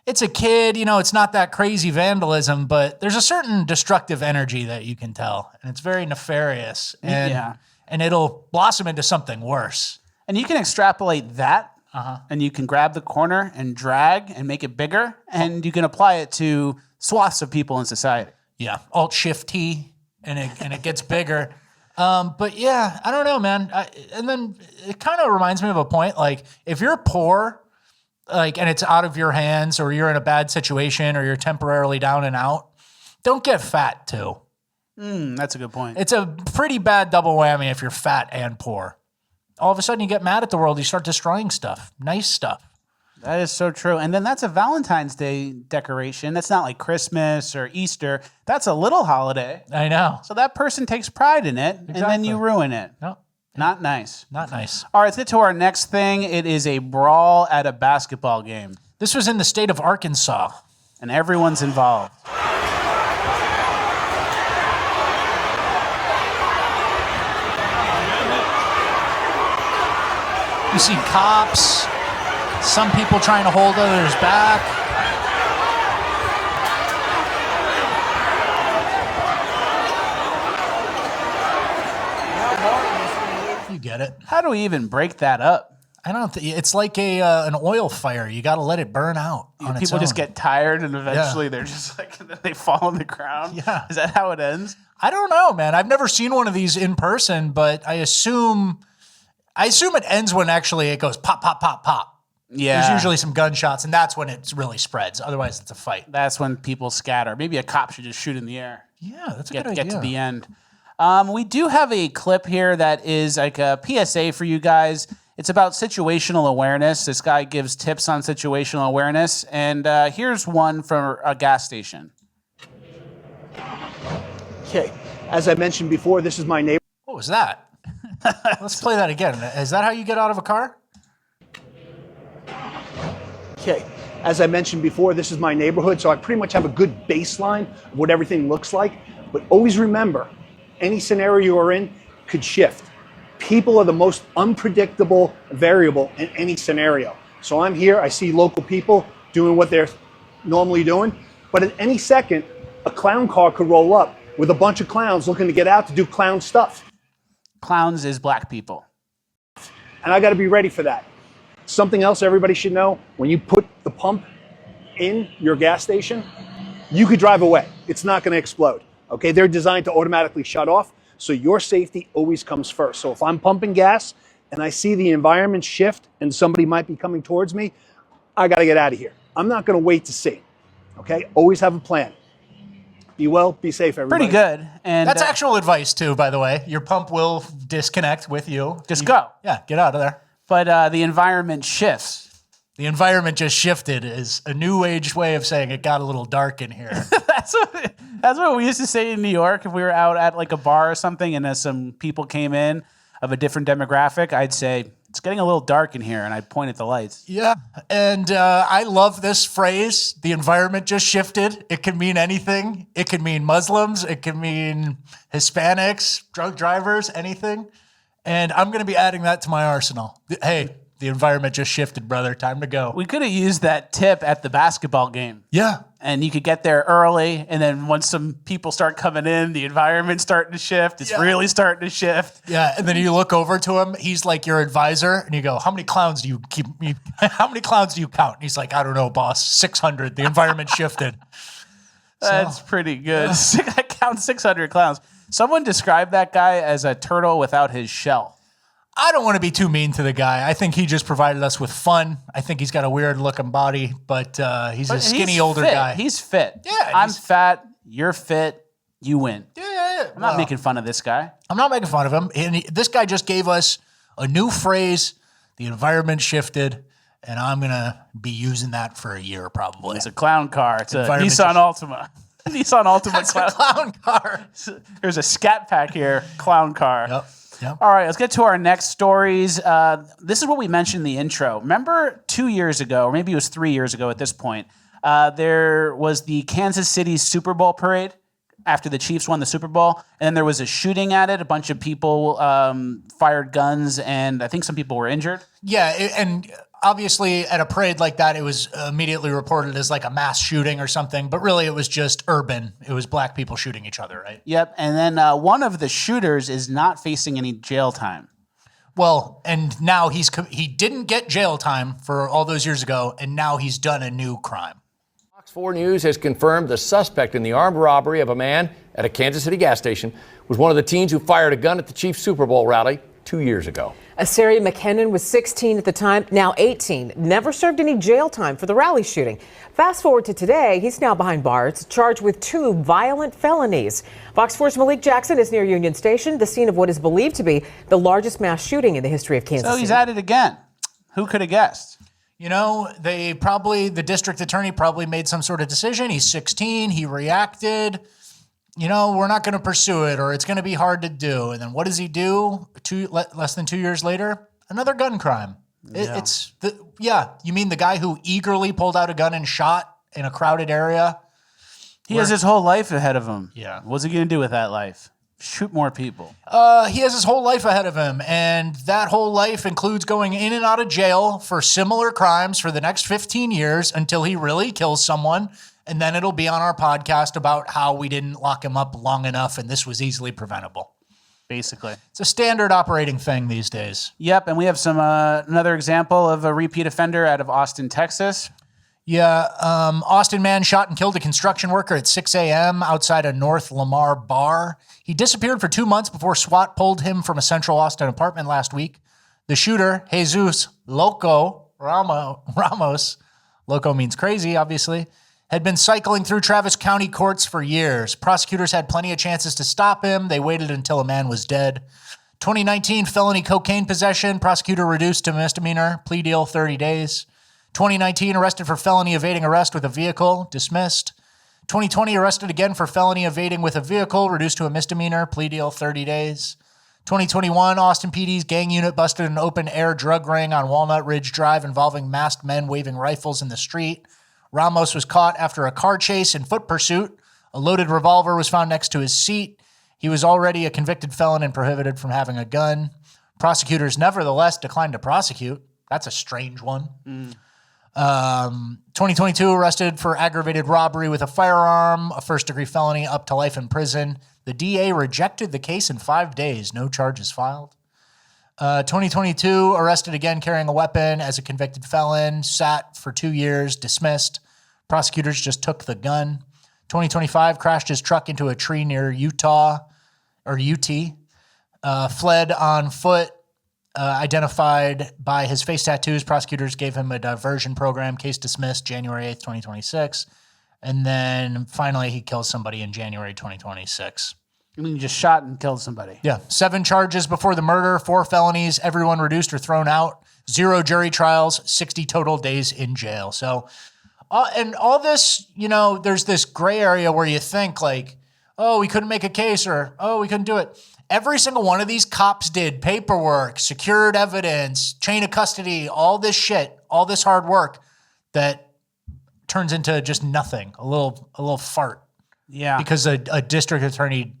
it's a kid, it's not that crazy vandalism, but there's a certain destructive energy that you can tell. And it's very nefarious. And it'll blossom into something worse. And you can extrapolate that, and you can grab the corner and drag and make it bigger, and you can apply it to swaths of people in society. Yeah, Alt-Shift-T. And it gets bigger. But yeah, I don't know, man. And then it kind of reminds me of a point. Like, if you're poor, and it's out of your hands, or you're in a bad situation, or you're temporarily down and out, don't get fat too. That's a good point. It's a pretty bad double whammy if you're fat and poor. All of a sudden you get mad at the world. You start destroying stuff, nice stuff. That is so true. And then that's a Valentine's Day decoration. That's not like Christmas or Easter. That's a little holiday. I know. So that person takes pride in it, Exactly. and then you ruin it. No. Not nice. Not nice. All right, let's get to our next thing. It is a brawl at a basketball game. This was in the state of Arkansas. And everyone's involved. You see cops, some people trying to hold others back. You get it. How do we even break that up? I don't think it's like an oil fire. You got to let it burn out. People just get tired, and eventually they're just like they fall on the ground. Yeah, is that how it ends? I don't know, man. I've never seen one of these in person, but I assume it ends when actually it goes pop, pop, pop, pop. Yeah. There's usually some gunshots, and that's when it really spreads. Otherwise, it's a fight. That's when people scatter. Maybe a cop should just shoot in the air. Yeah, that's a good idea. Get to the end. We do have a clip here that is like a PSA for you guys. It's about situational awareness. This guy gives tips on situational awareness. And here's one from a gas station. Okay, as I mentioned before, this is my neighbor. What was that? Let's play that again. Is that how you get out of a car? Okay, as I mentioned before, this is my neighborhood, so I pretty much have a good baseline of what everything looks like. But always remember, any scenario you're in could shift. People are the most unpredictable variable in any scenario. So I'm here, I see local people doing what they're normally doing, but at any second, a clown car could roll up with a bunch of clowns looking to get out to do clown stuff. Clowns is black people. And I got to be ready for that. Something else everybody should know, when you put the pump in your gas station, you could drive away. It's not going to explode. Okay, they're designed to automatically shut off, so your safety always comes first. So if I'm pumping gas and I see the environment shift and somebody might be coming towards me, I got to get out of here. I'm not going to wait to see. Okay, always have a plan. Be well, be safe, everybody. Pretty good. And that's actual advice too, by the way. Your pump will disconnect with you. Just go. Yeah, get out of there. But the environment shifts. The environment just shifted is a new age way of saying it got a little dark in here. That's what we used to say in New York. If we were out at like a bar or something and as some people came in of a different demographic, I'd say, it's getting a little dark in here, and I'd point at the lights. Yeah, and I love this phrase, the environment just shifted. It can mean anything. It can mean Muslims. It can mean Hispanics, drunk drivers, anything. And I'm going to be adding that to my arsenal. Hey, the environment just shifted, brother. Time to go. We could have used that tip at the basketball game. Yeah. And you could get there early, and then once some people start coming in, the environment's starting to shift. It's really starting to shift. Yeah, and then you look over to him. He's like your advisor, and you go, "How many clowns do you keep? How many clowns do you count?" And he's like, "I don't know, boss. 600. The environment shifted." That's pretty good. I count 600 clowns. Someone described that guy as a turtle without his shell. I don't want to be too mean to the guy. I think he just provided us with fun. I think he's got a weird looking body, but he's a skinny older fit. guy. He's fit. Yeah, I'm fat. You're fit. You win. Yeah. I'm not making fun of this guy. I'm not making fun of him. And this guy just gave us a new phrase. The environment shifted, and I'm going to be using that for a year probably. It's a clown car. It's a Nissan Altima. Nissan Altima That's a clown car. There's a Scat Pack here. Clown car. Yep. All right, let's get to our next stories. This is what we mentioned in the intro. Remember 2 years ago, or maybe it was 3 years ago at this point, there was the Kansas City Super Bowl parade after the Chiefs won the Super Bowl, and then there was a shooting at it. A bunch of people fired guns, and I think some people were injured. Yeah, and obviously at a parade like that, it was immediately reported as like a mass shooting or something, but really it was just urban. It was black people shooting each other, right? Yep, and then one of the shooters is not facing any jail time. Well, and now he didn't get jail time for all those years ago, and now he's done a new crime. Fox 4 News has confirmed the suspect in the armed robbery of a man at a Kansas City gas station was one of the teens who fired a gun at the Chiefs Super Bowl rally 2 years ago. Asari McKinnon was 16 at the time, now 18. Never served any jail time for the rally shooting. Fast forward to today, he's now behind bars, charged with 2 violent felonies. Fox 4's Malik Jackson is near Union Station, the scene of what is believed to be the largest mass shooting in the history of Kansas City. So he's at it again. Who could have guessed? You know, the district attorney probably made some sort of decision. He's 16. He reacted. You know, we're not going to pursue it, or it's going to be hard to do. And then what does he do? Less than 2 years later, another gun crime. Yeah. You mean the guy who eagerly pulled out a gun and shot in a crowded area? He has his whole life ahead of him. Yeah. What's he going to do with that life? Shoot more people. He has his whole life ahead of him, and that whole life includes going in and out of jail for similar crimes for the next 15 years until he really kills someone. And then it'll be on our podcast about how we didn't lock him up long enough and this was easily preventable. Basically. It's a standard operating thing these days. Yep, and we have some another example of a repeat offender out of Austin, Texas. Yeah, Austin man shot and killed a construction worker at 6 a.m. outside a North Lamar bar. He disappeared for 2 months before SWAT pulled him from a central Austin apartment last week. The shooter, Jesus Loco Ramos, Loco means crazy, obviously, had been cycling through Travis County courts for years. Prosecutors had plenty of chances to stop him. They waited until a man was dead. 2019, felony cocaine possession, prosecutor reduced to misdemeanor, plea deal 30 days. 2019, arrested for felony evading arrest with a vehicle, dismissed. 2020, arrested again for felony evading with a vehicle, reduced to a misdemeanor, plea deal 30 days. 2021, Austin PD's gang unit busted an open-air drug ring on Walnut Ridge Drive involving masked men waving rifles in the street. Ramos was caught after a car chase and foot pursuit. A loaded revolver was found next to his seat. He was already a convicted felon and prohibited from having a gun. Prosecutors nevertheless declined to prosecute. That's a strange one. 2022, arrested for aggravated robbery with a firearm, a first-degree felony, up to life in prison. The DA rejected the case in 5 days. No charges filed. 2022, arrested again carrying a weapon as a convicted felon, sat for 2 years, dismissed. Prosecutors just took the gun. 2025, crashed his truck into a tree near Utah, or UT. Fled on foot, identified by his face tattoos. Prosecutors gave him a diversion program. Case dismissed January 8th, 2026. And then finally, he kills somebody in January 2026. I mean, he just shot and killed somebody. Yeah. 7 charges before the murder, 4 felonies, everyone reduced or thrown out, 0 jury trials, 60 total days in jail. So, and all this, you know, there's this gray area where you think like, oh, we couldn't make a case, or, oh, we couldn't do it. Every single one of these cops did paperwork, secured evidence, chain of custody, all this shit, all this hard work that turns into just nothing, a little fart. Yeah. Because a district attorney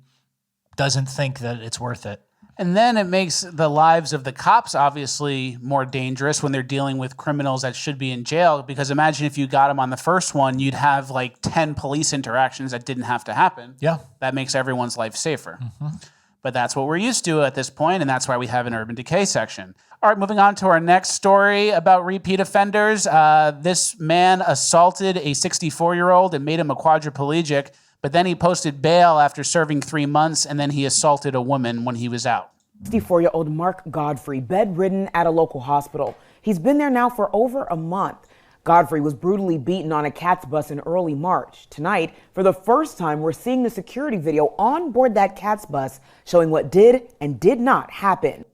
doesn't think that it's worth it. And then it makes the lives of the cops obviously more dangerous when they're dealing with criminals that should be in jail. Because imagine if you got them on the first one, you'd have like 10 police interactions that didn't have to happen. Yeah. That makes everyone's life safer. But that's what we're used to at this point, and that's why we have an Urban Decay section. All right, moving on to our next story about repeat offenders. This man assaulted a 64-year-old and made him a quadriplegic, but then he posted bail after serving 3 months, and then he assaulted a woman when he was out. 64-year-old Mark Godfrey, bedridden at a local hospital. He's been there now for over a month. Godfrey was brutally beaten on a CATS bus in early March. Tonight, for the first time, we're seeing the security video on board that CATS bus showing what did and did not happen.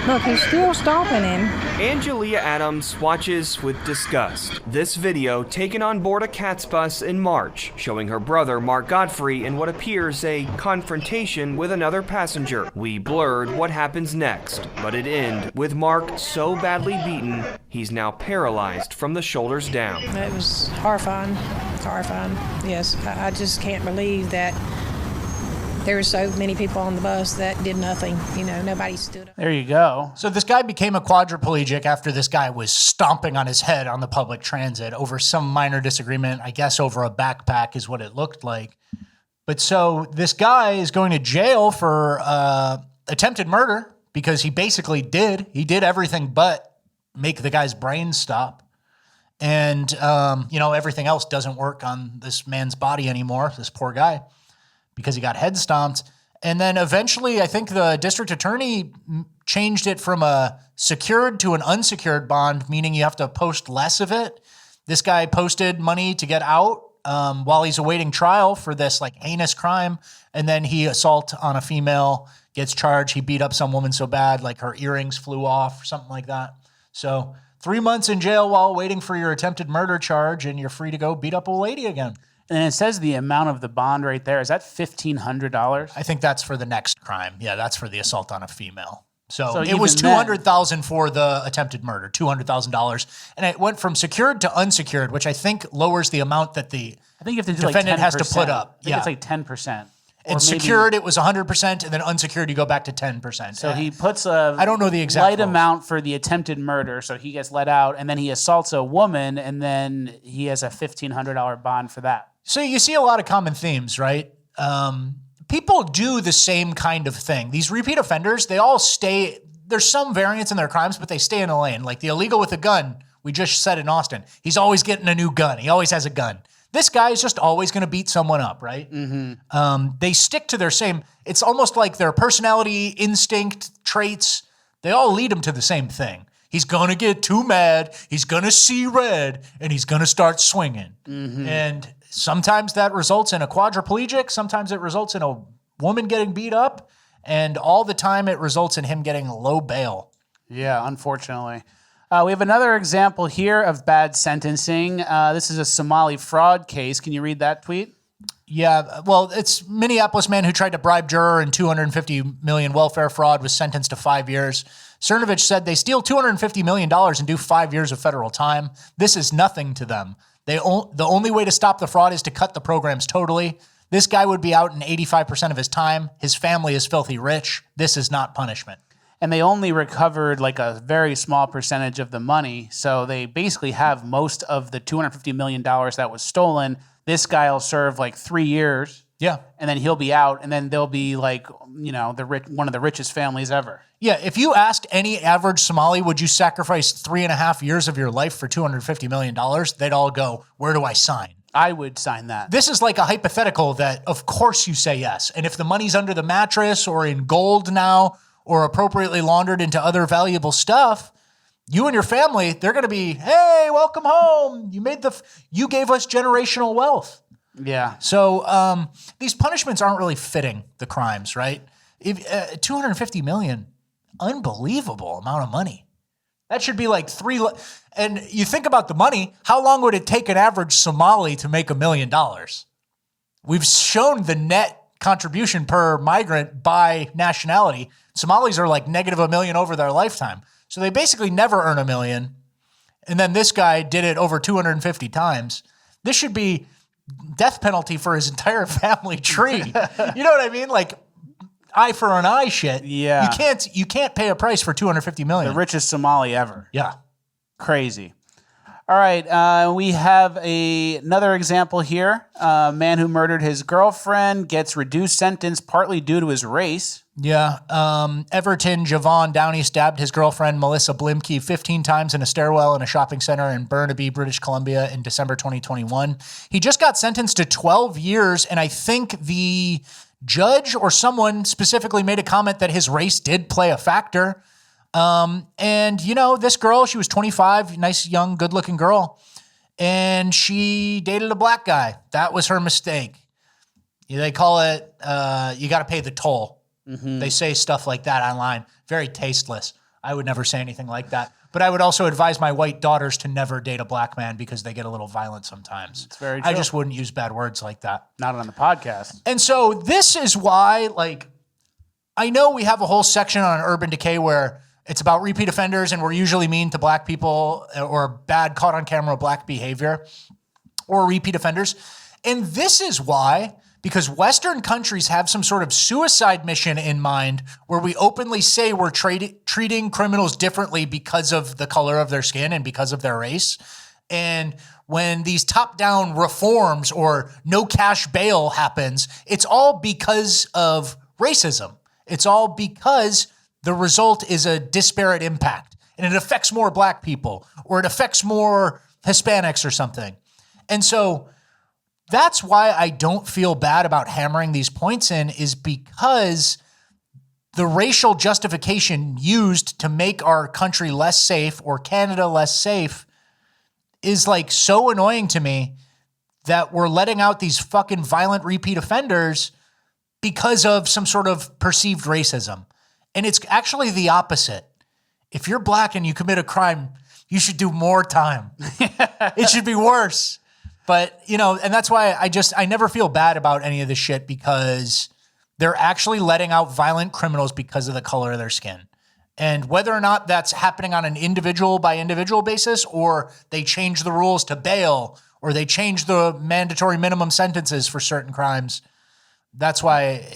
Look, he's still stopping him. Angelia Adams watches with disgust. This video taken on board a CATS bus in March, showing her brother Mark Godfrey in what appears a confrontation with another passenger. We blurred what happens next, but it ended with Mark so badly beaten, he's now paralyzed from the shoulders down. It was horrifying. Horrifying. Yes, I just can't believe that there were so many people on the bus that did nothing. You know, nobody stood up. There you go. So this guy became a quadriplegic after this guy was stomping on his head on the public transit over some minor disagreement, I guess over a backpack is what it looked like. But so this guy is going to jail for attempted murder because he basically did. He did everything but make the guy's brain stop. And, you know, everything else doesn't work on this man's body anymore, this poor guy, because he got head stomped. And then eventually, I think the district attorney changed it from a secured to an unsecured bond, meaning you have to post less of it. This guy posted money to get out while he's awaiting trial for this like heinous crime. And then he assault on a female, gets charged. He beat up some woman so bad, like her earrings flew off or something like that. So 3 months in jail while waiting for your attempted murder charge, and you're free to go beat up a lady again. And it says the amount of the bond right there. Is that $1,500? I think that's for the next crime. Yeah, that's for the assault on a female. So it even was then- $200,000 for the attempted murder, $200,000. And it went from secured to unsecured, which I think lowers the amount that the I think you have to do defendant like 10%. has to put up. I think it's like 10%. And secured, it was 100%, and then unsecured, you go back to 10%. So he puts a I don't know the exact light rules. amount for the attempted murder, so he gets let out, and then he assaults a woman, and then he has a $1,500 bond for that. So you see a lot of common themes, right? People do the same kind of thing. These repeat offenders, they all stay, there's some variance in their crimes, but they stay in a lane. Like the illegal with a gun, we just said in Austin, he's always getting a new gun. He always has a gun. This guy is just always going to beat someone up, right? They stick to their same, it's almost like their personality, instinct, traits, they all lead him to the same thing. He's going to get too mad, he's going to see red, and he's going to start swinging. And sometimes that results in a quadriplegic, sometimes it results in a woman getting beat up, and all the time it results in him getting low bail. Yeah, unfortunately. We have another example here of bad sentencing. This is a Somali fraud case. Can you read that tweet? Yeah, well, it's Minneapolis man who tried to bribe juror in $250 million welfare fraud was sentenced to 5 years. Cernovich said they steal $250 million and do 5 years of federal time. This is nothing to them. The only way to stop the fraud is to cut the programs totally. This guy would be out in 85% of his time. His family is filthy rich. This is not punishment. And they only recovered like a very small percentage of the money. So they basically have most of the $250 million that was stolen. This guy will serve like 3 years. Yeah. And then he'll be out, and then they'll be like, you know, one of the richest families ever. Yeah, if you asked any average Somali, would you sacrifice 3.5 years of your life for $250 million? They'd all go, where do I sign? I would sign that. This is like a hypothetical that, of course, you say yes. And if the money's under the mattress or in gold now or appropriately laundered into other valuable stuff, you and your family, they're going to be, hey, welcome home. You gave us generational wealth. Yeah. So these punishments aren't really fitting the crimes, right? $250 million, unbelievable amount of money. That should be like and you think about the money, how long would it take an average Somali to make $1 million? We've shown the net contribution per migrant by nationality. Somalis are like negative $1 million over their lifetime. So they basically never earn $1 million. And then this guy did it over 250 times. This should be death penalty for his entire family tree. You know what I mean? Like eye for an eye shit. Yeah. You can't pay a price for $250 million. The richest Somali ever. Yeah. Crazy. All right. We have another example here. A man who murdered his girlfriend gets reduced sentence partly due to his race. Yeah. Everton Javon Downey stabbed his girlfriend, Melissa Blimke, 15 times in a stairwell in a shopping center in Burnaby, British Columbia in December 2021. He just got sentenced to 12 years, and I think the judge or someone specifically made a comment that his race did play a factor. And, you know, this girl, she was 25, nice, young, good-looking girl, and she dated a black guy. That was her mistake. They call it, you got to pay the toll. Mm-hmm. They say stuff like that online. Very tasteless. I would never say anything like that. But I would also advise my white daughters to never date a black man because they get a little violent sometimes. It's very true. I just wouldn't use bad words like that. Not on the podcast. And so this is why, like, I know we have a whole section on Urban Decay where it's about repeat offenders and we're usually mean to black people or bad caught on camera black behavior or repeat offenders. And this is why, because Western countries have some sort of suicide mission in mind where we openly say we're treating criminals differently because of the color of their skin and because of their race. And when these top-down reforms or no cash bail happens, it's all because of racism. It's all because the result is a disparate impact and it affects more black people or it affects more Hispanics or something. And so that's why I don't feel bad about hammering these points in, is because the racial justification used to make our country less safe or Canada less safe is like so annoying to me that we're letting out these fucking violent repeat offenders because of some sort of perceived racism. And it's actually the opposite. If you're black and you commit a crime, you should do more time. It should be worse. But, you know, and that's why I never feel bad about any of this shit, because they're actually letting out violent criminals because of the color of their skin. And whether or not that's happening on an individual by individual basis, or they change the rules to bail, or they change the mandatory minimum sentences for certain crimes, that's why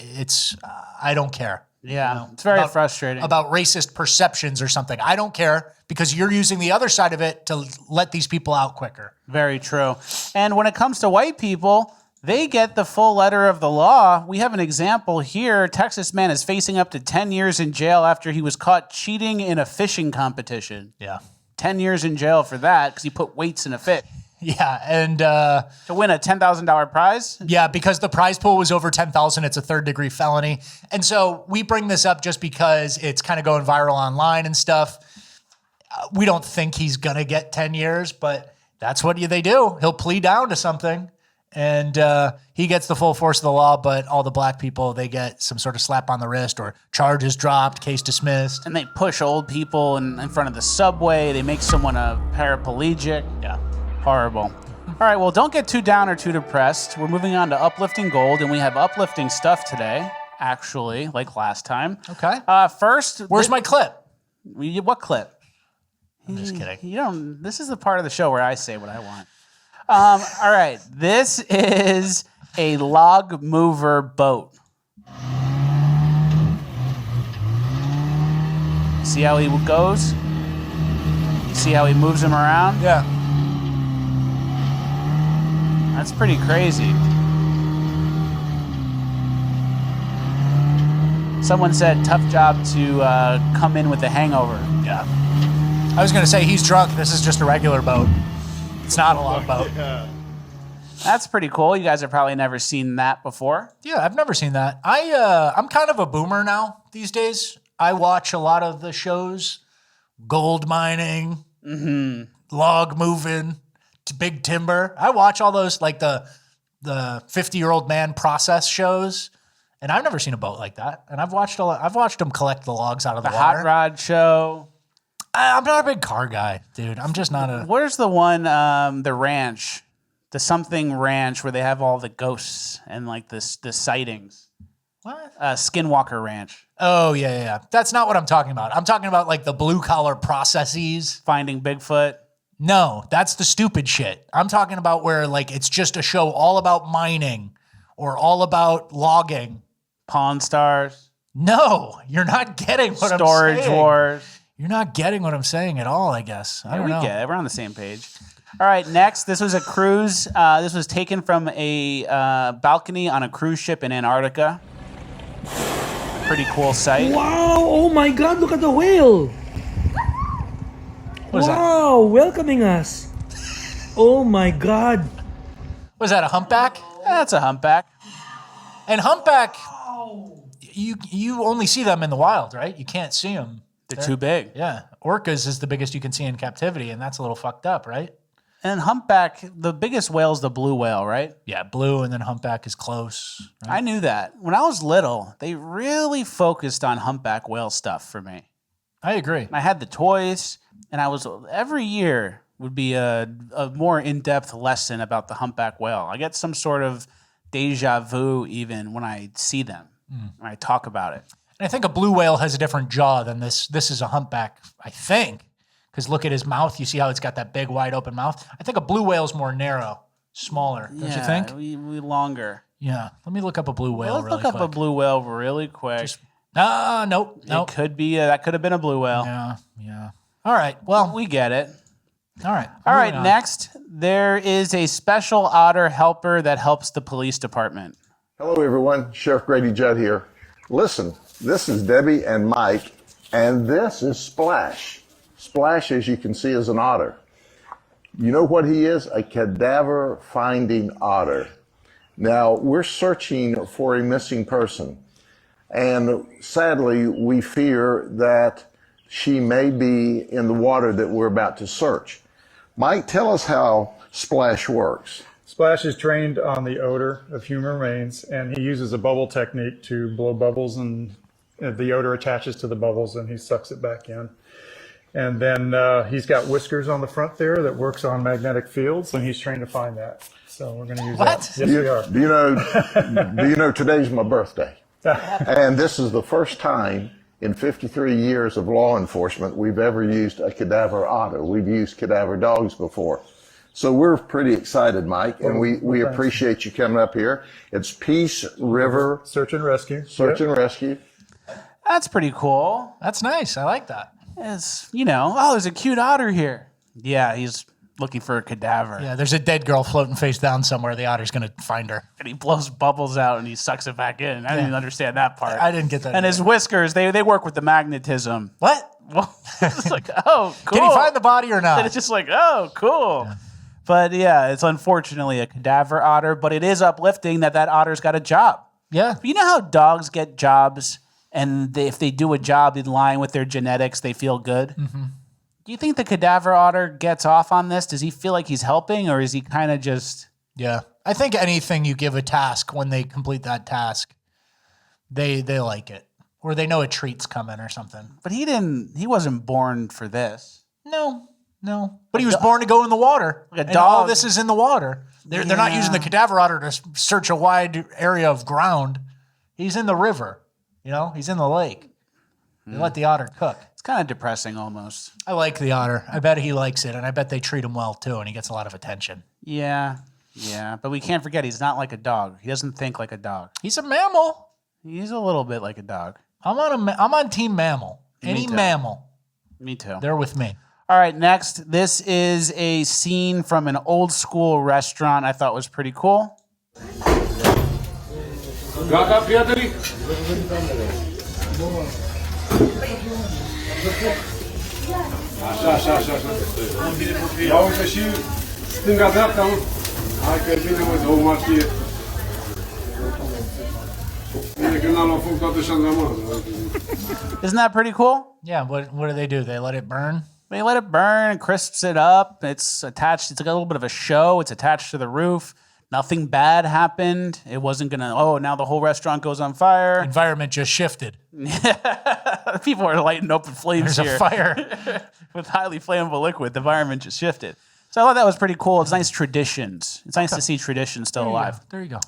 I don't care. Yeah, you know, it's very frustrating. About racist perceptions or something. I don't care, because you're using the other side of it to let these people out quicker. Very true. And when it comes to white people, they get the full letter of the law. We have an example here. Texas man is facing up to 10 years in jail after he was caught cheating in a fishing competition. Yeah. 10 years in jail for that because he put weights in a fish. Yeah, and to win a $10,000 prize? Yeah, because the prize pool was over $10,000. It's a third-degree felony. And so we bring this up just because it's kind of going viral online and stuff. We don't think he's going to get 10 years, but that's what they do. He'll plead down to something, And he gets the full force of the law, but all the black people, they get some sort of slap on the wrist or charges dropped, case dismissed. And they push old people in front of the subway. They make someone a paraplegic. Yeah. Horrible. All right, well, don't get too down or too depressed. We're moving on to Uplifting Gold, and we have uplifting stuff today, actually, like last time. Okay. First... Where's my clip? What clip? I'm just kidding. You don't... This is the part of the show where I say what I want. All right, this is a log mover boat. See how he goes? You see how he moves him around? Yeah. That's pretty crazy. Someone said, tough job to come in with a hangover. Yeah. I was going to say, he's drunk. This is just a regular boat. It's not a log boat. That's pretty cool. You guys have probably never seen that before. Yeah, I've never seen that. I'm kind of a boomer now these days. I watch a lot of the shows, gold mining, log moving, big timber. I watch all those, like the 50-year-old man process shows, and I've never seen a boat like that. And I've watched them collect the logs out of the water. Hot Rod show. I'm not a big car guy, dude. I'm just not a... Where's the one, the ranch, the something ranch where they have all the ghosts and like the sightings? What? Skinwalker Ranch. Oh, yeah. That's not what I'm talking about. I'm talking about like the blue-collar processes. Finding Bigfoot. No, that's the stupid shit. I'm talking about where like it's just a show all about mining or all about logging. Pawn Stars. No, you're not getting what I'm saying. Storage Wars. You're not getting what I'm saying at all, I guess. I don't know. Get it. We're on the same page. All right, next. This was a cruise. This was taken from a balcony on a cruise ship in Antarctica. Pretty cool sight. Wow! Oh my God! Look at the whale. What is wow! Welcoming us. Oh my God! Was that a humpback? Yeah, that's a humpback. And humpback, you only see them in the wild, right? You can't see them. They're too big. Yeah. Orcas is the biggest you can see in captivity, and that's a little fucked up, right? And humpback, the biggest whale is the blue whale, right? Yeah, blue, and then humpback is close. Right? I knew that. When I was little, they really focused on humpback whale stuff for me. I agree. I had the toys, and every year would be a more in-depth lesson about the humpback whale. I get some sort of deja vu even when I see them, when I talk about it. And I think a blue whale has a different jaw than this. This is a humpback, I think. Because look at his mouth. You see how it's got that big, wide open mouth? I think a blue whale is more narrow, smaller. Don't you think? We longer. Yeah. Let me look up a blue whale Let's really look up quick. a blue whale really quick. Nope. It could be, that could have been a blue whale. Yeah. All right. Well, we get it. All right. All right. Next, there is a special otter helper that helps the police department. Hello, everyone. Sheriff Grady Judd here. Listen, this is Debbie and Mike, and this is Splash. Splash, as you can see, is an otter. You know what he is? A cadaver-finding otter. Now, we're searching for a missing person, and sadly, we fear that she may be in the water that we're about to search. Mike, tell us how Splash works. Splash is trained on the odor of human remains, and he uses a bubble technique to blow bubbles, and the odor attaches to the bubbles, and he sucks it back in. And then he's got whiskers on the front there that works on magnetic fields, and he's trained to find that. So we're going to use that. Yes, we are. Do you know today's my birthday? And this is the first time in 53 years of law enforcement we've ever used a cadaver otter. We've used cadaver dogs before. So we're pretty excited, Mike, and we appreciate you coming up here. It's Peace River Search and Rescue. And Rescue. That's pretty cool. That's nice. I like that. It's, there's a cute otter here. Yeah, he's looking for a cadaver. Yeah, there's a dead girl floating face down somewhere. The otter's going to find her. And he blows bubbles out and he sucks it back in. I didn't even understand that part. I didn't get that. And his whiskers, they work with the magnetism. What? Well, it's like, oh, cool. Can he find the body or not? And it's just like, oh, cool. Yeah. But yeah, it's unfortunately a cadaver otter, but it is uplifting that otter's got a job. Yeah. You know how dogs get jobs, and if they do a job in line with their genetics, they feel good? Mm-hmm. Do you think the cadaver otter gets off on this? Does he feel like he's helping, or is he kind of just Yeah. I think anything you give a task, when they complete that task, they like it. Or they know a treat's coming or something. But he wasn't born for this. No. But he was born to go in the water. Like a and dog. all this is in the water. They're not using the cadaver otter to search a wide area of ground. He's in the river. He's in the lake. They let the otter cook. It's kind of depressing almost. I like the otter. I bet he likes it, and I bet they treat him well too, and he gets a lot of attention. Yeah. But we can't forget he's not like a dog. He doesn't think like a dog. He's a mammal. He's a little bit like a dog. I'm on team mammal. Any mammal. Me too. They're with me. All right, next. This is a scene from an old school restaurant I thought was pretty cool. Isn't that pretty cool? Yeah, what do? They let it burn? They let it burn and crisps it up. It's attached. It's like a little bit of a show. It's attached to the roof. Nothing bad happened. It wasn't going to, now the whole restaurant goes on fire. Environment just shifted. People are lighting up in flames There's here. a fire. With highly flammable liquid. The environment just shifted. So I thought that was pretty cool. It's nice traditions. It's nice to see traditions still alive. There you go.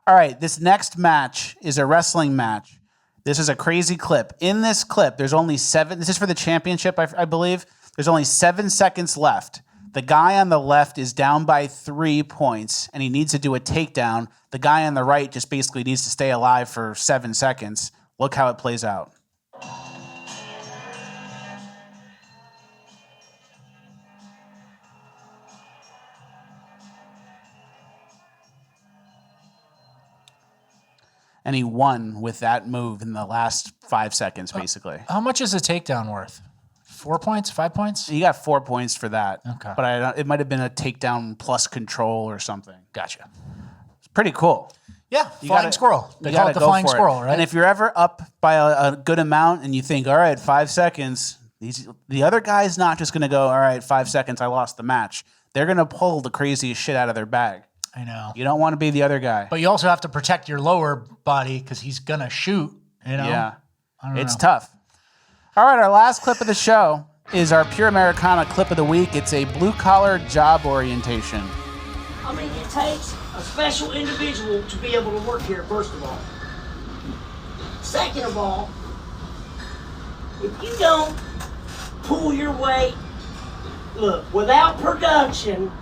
All right, this next match is a wrestling match. This is a crazy clip. In this clip, there's only 7. This is for the championship, I believe. There's only 7 seconds left. The guy on the left is down by 3 points, and he needs to do a takedown. The guy on the right just basically needs to stay alive for 7 seconds. Look how it plays out. And he won with that move in the last 5 seconds, basically. How much is a takedown worth? 4 points? 5 points? He got 4 points for that. Okay. But it might have been a takedown plus control or something. Gotcha. It's pretty cool. Yeah, flying squirrel. They call it the flying squirrel, right? And if you're ever up by a good amount and you think, all right, 5 seconds, the other guy's not just going to go, all right, 5 seconds, I lost the match. They're going to pull the craziest shit out of their bag. I know. You don't want to be the other guy. But you also have to protect your lower body because he's going to shoot, Yeah. I don't It's know. tough. All right, our last clip of the show is our Pure Americana clip of the week. It's a blue-collar job orientation. I mean, it takes a special individual to be able to work here, first of all. Second of all, if you don't pull your weight, look, without production,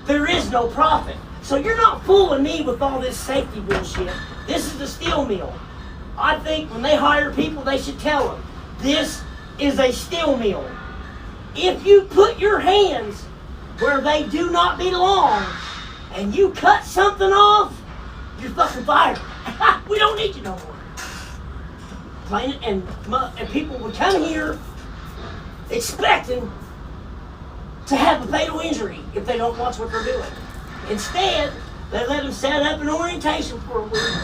there is no profit. So you're not fooling me with all this safety bullshit. This is the steel mill. I think when they hire people, they should tell them, this is a steel mill. If you put your hands where they do not belong and you cut something off, you're fucking fired. We don't need you no more. Plain and people would come here expecting to have a fatal injury if they don't watch what they're doing. Instead, they let them set up an orientation for a week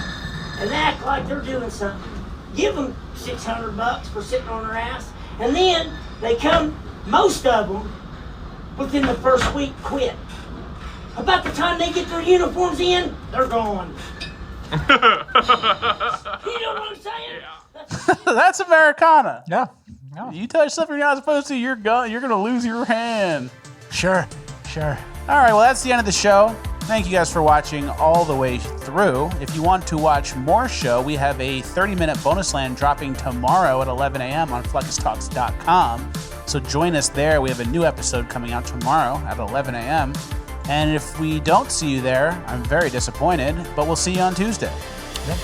and act like they're doing something. Give them $600 for sitting on their ass, and then they come, most of them, within the first week, quit. About the time they get their uniforms in, they're gone. You know what I'm saying? That's Americana. Yeah. You touch something you're not supposed to, you're going to lose your hand. Sure. All right, well, that's the end of the show. Thank you guys for watching all the way through. If you want to watch more show, we have a 30-minute bonus land dropping tomorrow at 11 a.m. on fleccastalks.com. So join us there. We have a new episode coming out tomorrow at 11 a.m. And if we don't see you there, I'm very disappointed, but we'll see you on Tuesday. Yep.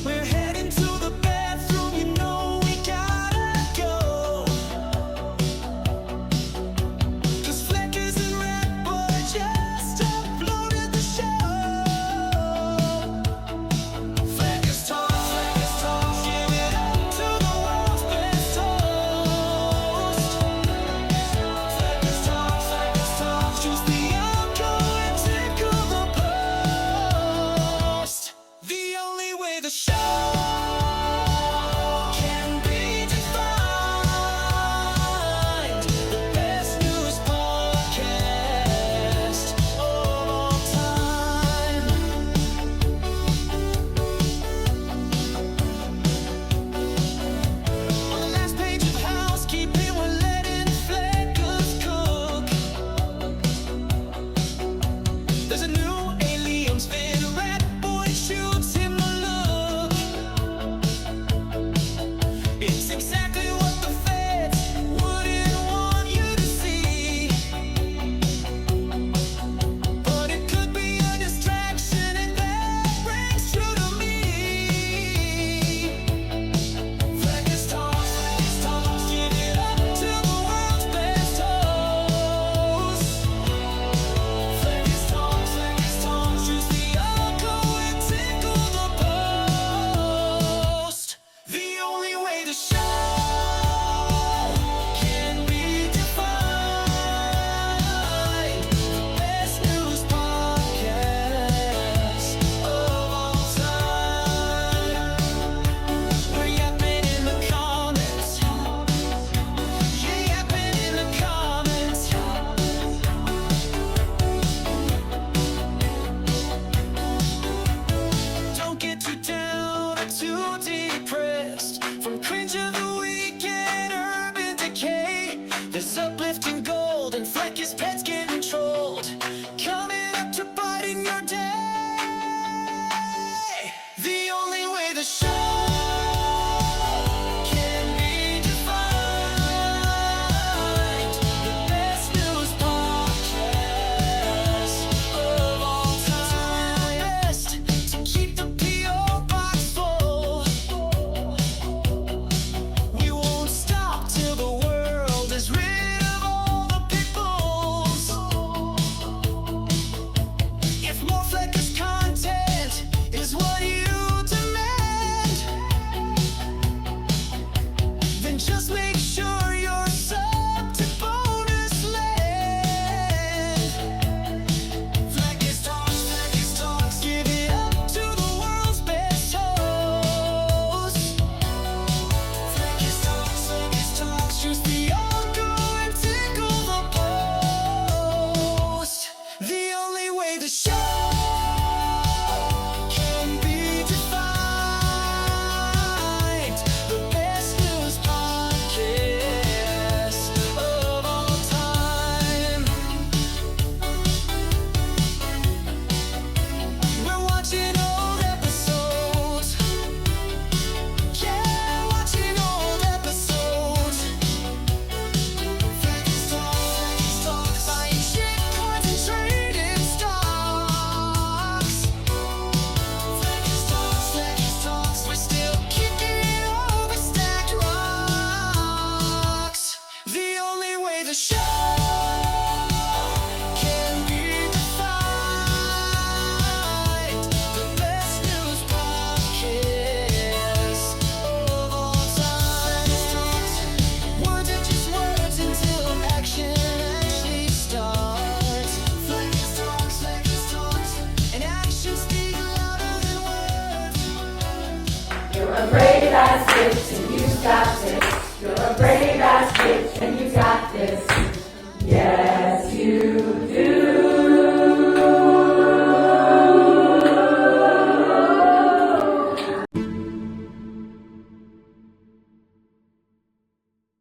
We're headed You're a brave ass bitch.